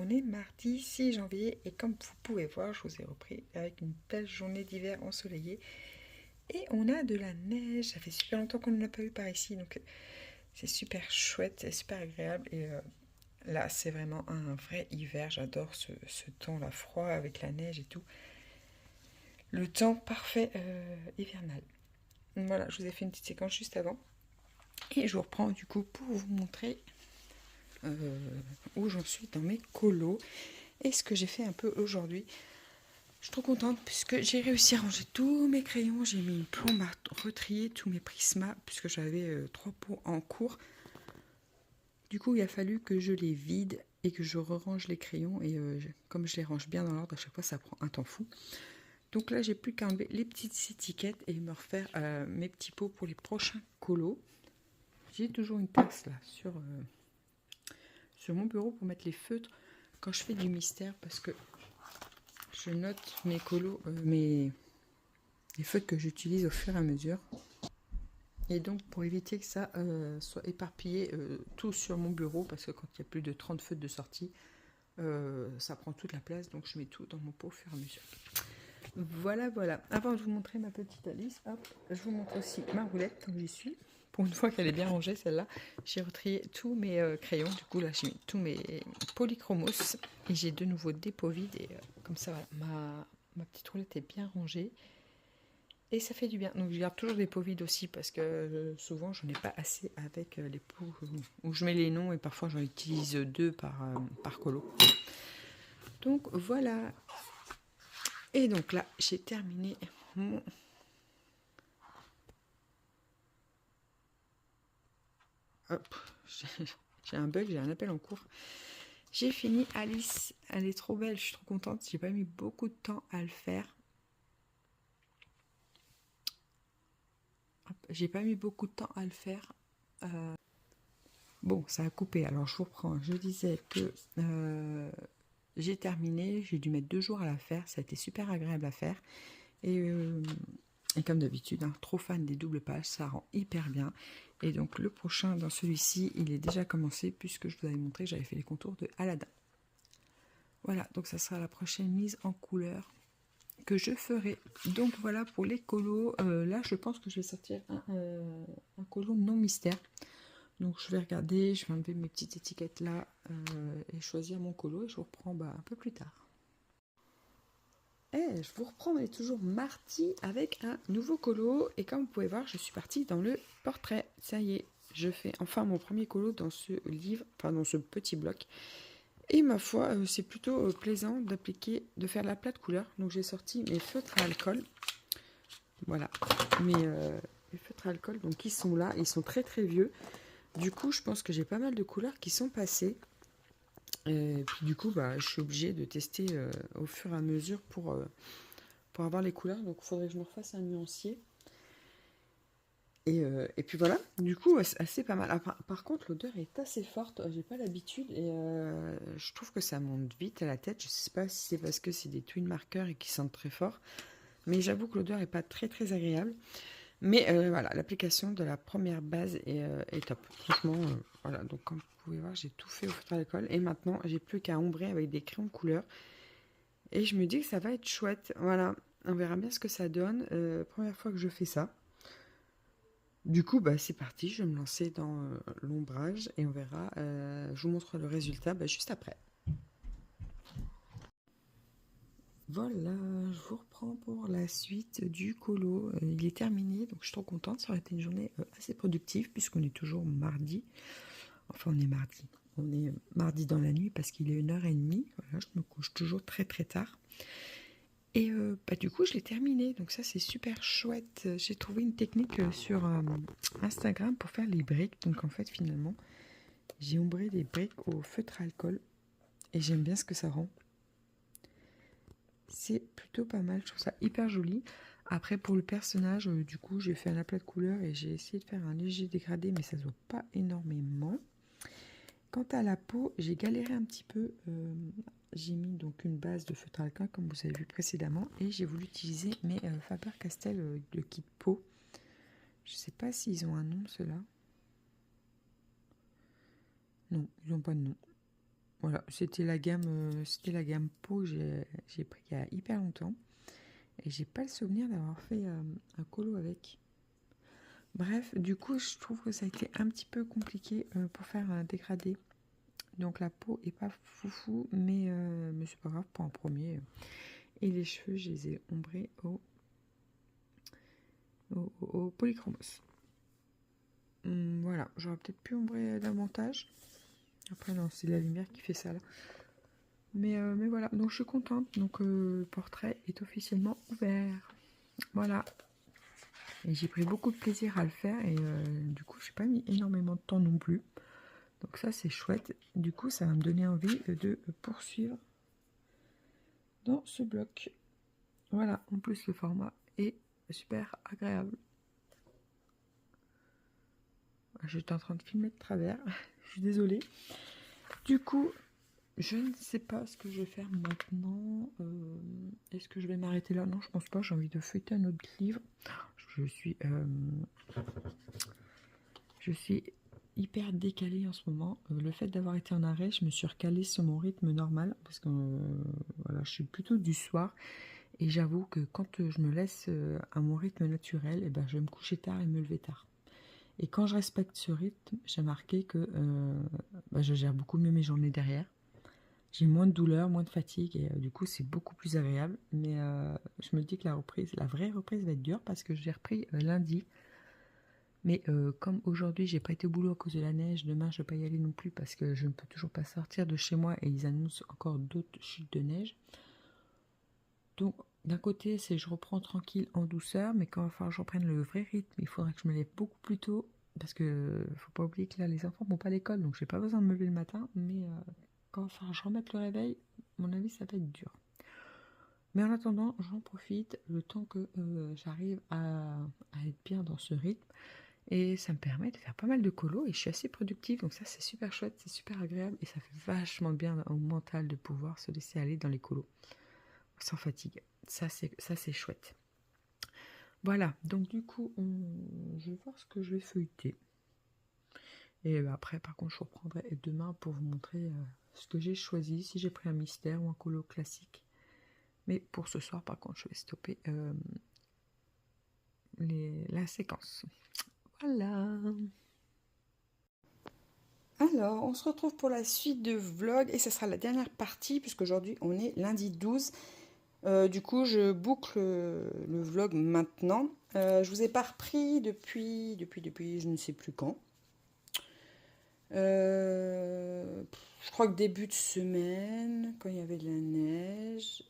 on est mardi 6 janvier et comme vous pouvez voir, je vous ai repris avec une belle journée d'hiver ensoleillée. Et on a de la neige, ça fait super longtemps qu'on n'en a pas eu par ici, donc c'est super chouette, c'est super agréable. Et là, c'est vraiment un vrai hiver, j'adore ce temps-là froid avec la neige et tout. Le temps parfait hivernal. Voilà, je vous ai fait une petite séquence juste avant. Et je vous reprends du coup pour vous montrer où j'en suis dans mes colos et ce que j'ai fait un peu aujourd'hui. Je suis trop contente puisque j'ai réussi à ranger tous mes crayons. J'ai mis une plombe à retrier tous mes prismas puisque j'avais 3 pots en cours. Du coup, il a fallu que je les vide et que je re-range les crayons. Et comme je les range bien dans l'ordre, à chaque fois, ça prend un temps fou. Donc là, j'ai plus qu'à enlever les petites étiquettes et me refaire mes petits pots pour les prochains colos. J'ai toujours une tasse là sur mon bureau pour mettre les feutres quand je fais du mystère parce que je note mes colos, les feutres que j'utilise au fur et à mesure. Et donc pour éviter que ça soit éparpillé tout sur mon bureau parce que quand il y a plus de 30 feutres de sortie, ça prend toute la place, donc je mets tout dans mon pot au fur et à mesure. Voilà, voilà. Avant de vous montrer ma petite Alice, hop, je vous montre aussi ma roulette comme j'y suis. Pour une fois qu'elle est bien rangée, celle-là, j'ai retrié tous mes crayons. Du coup, là, j'ai mis tous mes polychromos. Et j'ai de nouveau des pots vides. Et comme ça, voilà, ma petite roulette est bien rangée. Et ça fait du bien. Donc, je garde toujours des pots vides aussi parce que souvent, je n'en ai pas assez avec les pots où je mets les noms. Et parfois, j'en utilise 2 par colo. Donc, voilà. Et donc là, j'ai terminé mon... Hop, j'ai un bug, j'ai un appel en cours. J'ai fini Alice, elle est trop belle, je suis trop contente. J'ai pas mis beaucoup de temps à le faire. J'ai pas mis beaucoup de temps à le faire. Bon, ça a coupé, alors je vous reprends. Je disais que j'ai terminé, j'ai dû mettre 2 jours à la faire. Ça a été super agréable à faire. Et comme d'habitude, hein, trop fan des doubles pages, ça rend hyper bien. Et donc le prochain dans celui-ci, il est déjà commencé puisque je vous avais montré que j'avais fait les contours de Aladdin. Voilà, donc ça sera la prochaine mise en couleur que je ferai. Donc voilà pour les colos. Là, je pense que je vais sortir un colo non mystère. Donc je vais regarder, je vais enlever mes petites étiquettes là et choisir mon colo et je vous reprends un peu plus tard. Je vous reprends, on est toujours mardi avec un nouveau colo et comme vous pouvez voir, je suis partie dans le portrait. Ça y est, je fais enfin mon premier colo dans ce livre, enfin dans ce petit bloc. Et ma foi, c'est plutôt plaisant d'appliquer, de faire la plate couleur. Donc j'ai sorti mes feutres à alcool. Voilà, mes feutres à alcool, donc ils sont là, ils sont très très vieux. Du coup, je pense que j'ai pas mal de couleurs qui sont passées. Et puis du coup, je suis obligée de tester au fur et à mesure pour avoir les couleurs. Donc il faudrait que je me refasse un nuancier. Et puis voilà, du coup, c'est assez pas mal. Par contre, l'odeur est assez forte. J'ai pas l'habitude et je trouve que ça monte vite à la tête. Je sais pas si c'est parce que c'est des twin markers et qu'ils sentent très fort. Mais j'avoue que l'odeur est pas très très agréable. Mais voilà, l'application de la première base est top. Franchement, voilà. Donc comme vous pouvez voir, j'ai tout fait au feutre à alcool. Et maintenant, j'ai plus qu'à ombrer avec des crayons de couleur. Et je me dis que ça va être chouette. Voilà, on verra bien ce que ça donne. Première fois que je fais ça. Du coup, c'est parti, je vais me lancer dans l'ombrage et on verra. Je vous montre le résultat juste après. Voilà, je vous reprends pour la suite du colo. Il est terminé, donc je suis trop contente. Ça aurait été une journée assez productive puisqu'on est toujours mardi. Enfin, on est mardi. On est mardi dans la nuit parce qu'il est 1h30. Voilà, je me couche toujours très très tard. Et du coup, je l'ai terminé. Donc ça, c'est super chouette. J'ai trouvé une technique sur Instagram pour faire les briques. Donc en fait, finalement, j'ai ombré des briques au feutre à alcool. Et j'aime bien ce que ça rend. C'est plutôt pas mal. Je trouve ça hyper joli. Après, pour le personnage, du coup, j'ai fait un aplat de couleurs et j'ai essayé de faire un léger dégradé, mais ça se voit pas énormément. Quant à la peau, j'ai galéré un petit peu. J'ai mis donc une base de feutre à alcool comme vous avez vu précédemment et j'ai voulu utiliser mes Faber-Castell de kit peau. Je sais pas s'ils ont un nom ceux-là. Non, ils n'ont pas de nom. Voilà, c'était la gamme peau que j'ai pris il y a hyper longtemps. Et j'ai pas le souvenir d'avoir fait un colo avec. Bref, du coup, je trouve que ça a été un petit peu compliqué pour faire un dégradé. Donc la peau est pas foufou, mais c'est pas grave, pas en premier. Et les cheveux, je les ai ombrés au polychromos. Voilà, j'aurais peut-être pu ombrer davantage. Après, non, c'est la lumière qui fait ça là. Mais voilà, donc je suis contente. Donc le portrait est officiellement ouvert. Voilà. Et j'ai pris beaucoup de plaisir à le faire. Et du coup, je n'ai pas mis énormément de temps non plus. Donc ça, c'est chouette. Du coup, ça va me donner envie de poursuivre dans ce bloc. Voilà, en plus le format est super agréable. J'étais en train de filmer de travers. Je suis désolée. Du coup, je ne sais pas ce que je vais faire maintenant. Est-ce que je vais m'arrêter là? Non, je pense pas. J'ai envie de feuilleter un autre livre. Je suis hyper décalée en ce moment. Le fait d'avoir été en arrêt, je me suis recalée sur mon rythme normal. Parce que voilà, je suis plutôt du soir. Et j'avoue que quand je me laisse à mon rythme naturel, eh ben, je vais me coucher tard et me lever tard. Et quand je respecte ce rythme, j'ai remarqué que je gère beaucoup mieux mes journées derrière. J'ai moins de douleur, moins de fatigue et du coup c'est beaucoup plus agréable. Mais je me dis que la vraie reprise va être dure parce que j'ai repris lundi. Mais comme aujourd'hui j'ai pas été au boulot à cause de la neige, demain je vais pas y aller non plus parce que je ne peux toujours pas sortir de chez moi et ils annoncent encore d'autres chutes de neige. Donc d'un côté c'est je reprends tranquille en douceur, mais quand il va falloir que je reprenne le vrai rythme, il faudra que je me lève beaucoup plus tôt. Parce que faut pas oublier que là les enfants vont pas à l'école, donc j'ai pas besoin de me lever le matin, mais quand je remette le réveil, à mon avis ça va être dur. Mais en attendant, j'en profite le temps que j'arrive à être bien dans ce rythme. Et ça me permet de faire pas mal de colos et je suis assez productive, donc ça c'est super chouette, c'est super agréable et ça fait vachement bien au mental de pouvoir se laisser aller dans les colos sans fatigue. Ça c'est chouette. Voilà, donc du coup, je vais voir ce que je vais feuilleter. Et après, par contre, je reprendrai demain pour vous montrer ce que j'ai choisi, si j'ai pris un mystère ou un colo classique. Mais pour ce soir, par contre, je vais stopper la séquence. Voilà. Alors, on se retrouve pour la suite de vlog et ce sera la dernière partie puisque aujourd'hui on est lundi 12. Du coup, je boucle le vlog maintenant. Je vous ai pas repris depuis je ne sais plus quand. Je crois que début de semaine, quand il y avait de la neige.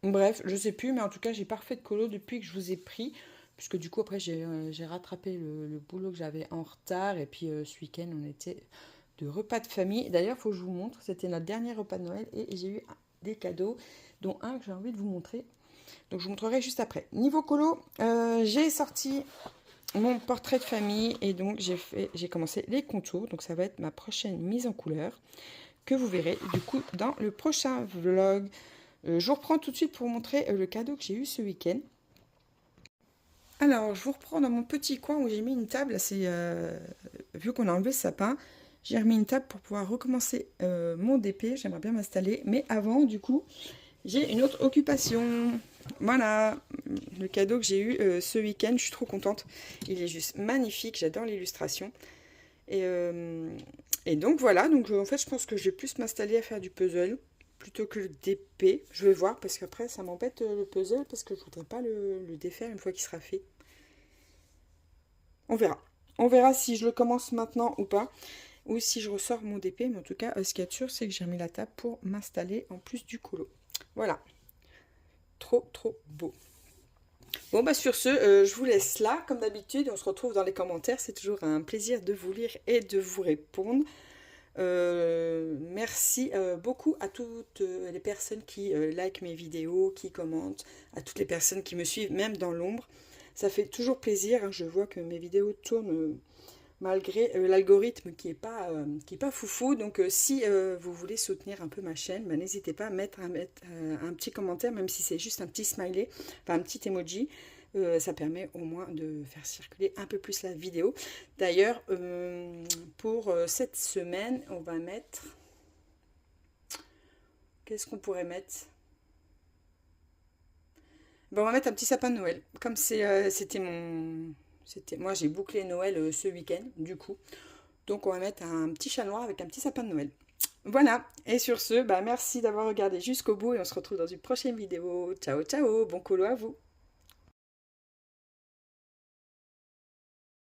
Bref, je sais plus, mais en tout cas, j'ai pas refait de colo depuis que je vous ai pris. Puisque du coup, après, j'ai rattrapé le boulot que j'avais en retard. Et puis, ce week-end, on était de repas de famille. D'ailleurs, il faut que je vous montre. C'était notre dernier repas de Noël. Et j'ai eu des cadeaux, dont un que j'ai envie de vous montrer. Donc, je vous montrerai juste après. Niveau colo, j'ai sorti mon portrait de famille. Et donc, j'ai commencé les contours. Donc, ça va être ma prochaine mise en couleur. Que vous verrez, du coup, dans le prochain vlog. Je vous reprends tout de suite pour vous montrer le cadeau que j'ai eu ce week-end. Alors, je vous reprends dans mon petit coin où j'ai mis une table. Vu qu'on a enlevé le sapin, j'ai remis une table pour pouvoir recommencer mon DP. J'aimerais bien m'installer. Mais avant, du coup, j'ai une autre occupation. Voilà, le cadeau que j'ai eu ce week-end. Je suis trop contente. Il est juste magnifique. J'adore l'illustration. Et donc, voilà. Donc, en fait, je pense que je vais plus m'installer à faire du puzzle plutôt que le DP. Je vais voir parce qu'après ça m'embête le puzzle parce que je voudrais pas le défaire une fois qu'il sera fait. On verra. On verra si je le commence maintenant ou pas. Ou si je ressors mon DP. Mais en tout cas, ce qu'il y a de sûr, c'est que j'ai remis la table pour m'installer en plus du colo. Voilà. Trop, trop beau. Bon, bah sur ce, je vous laisse là. Comme d'habitude, on se retrouve dans les commentaires. C'est toujours un plaisir de vous lire et de vous répondre. Merci beaucoup à toutes les personnes qui like mes vidéos, qui commentent, à toutes les personnes qui me suivent, même dans l'ombre. Ça fait toujours plaisir, hein. Je vois que mes vidéos tournent malgré l'algorithme qui est pas foufou. Donc si vous voulez soutenir un peu ma chaîne, bah, n'hésitez pas à mettre un petit commentaire, même si c'est juste un petit smiley, enfin un petit emoji. Ça permet au moins de faire circuler un peu plus la vidéo. D'ailleurs, pour cette semaine, on va mettre Qu'est-ce qu'on pourrait mettre? Ben, on va mettre un petit sapin de Noël. Comme c'était mon... Moi, j'ai bouclé Noël ce week-end, du coup. Donc, on va mettre un petit chat noir avec un petit sapin de Noël. Voilà. Et sur ce, bah, merci d'avoir regardé jusqu'au bout et on se retrouve dans une prochaine vidéo. Ciao, ciao. Bon colo à vous.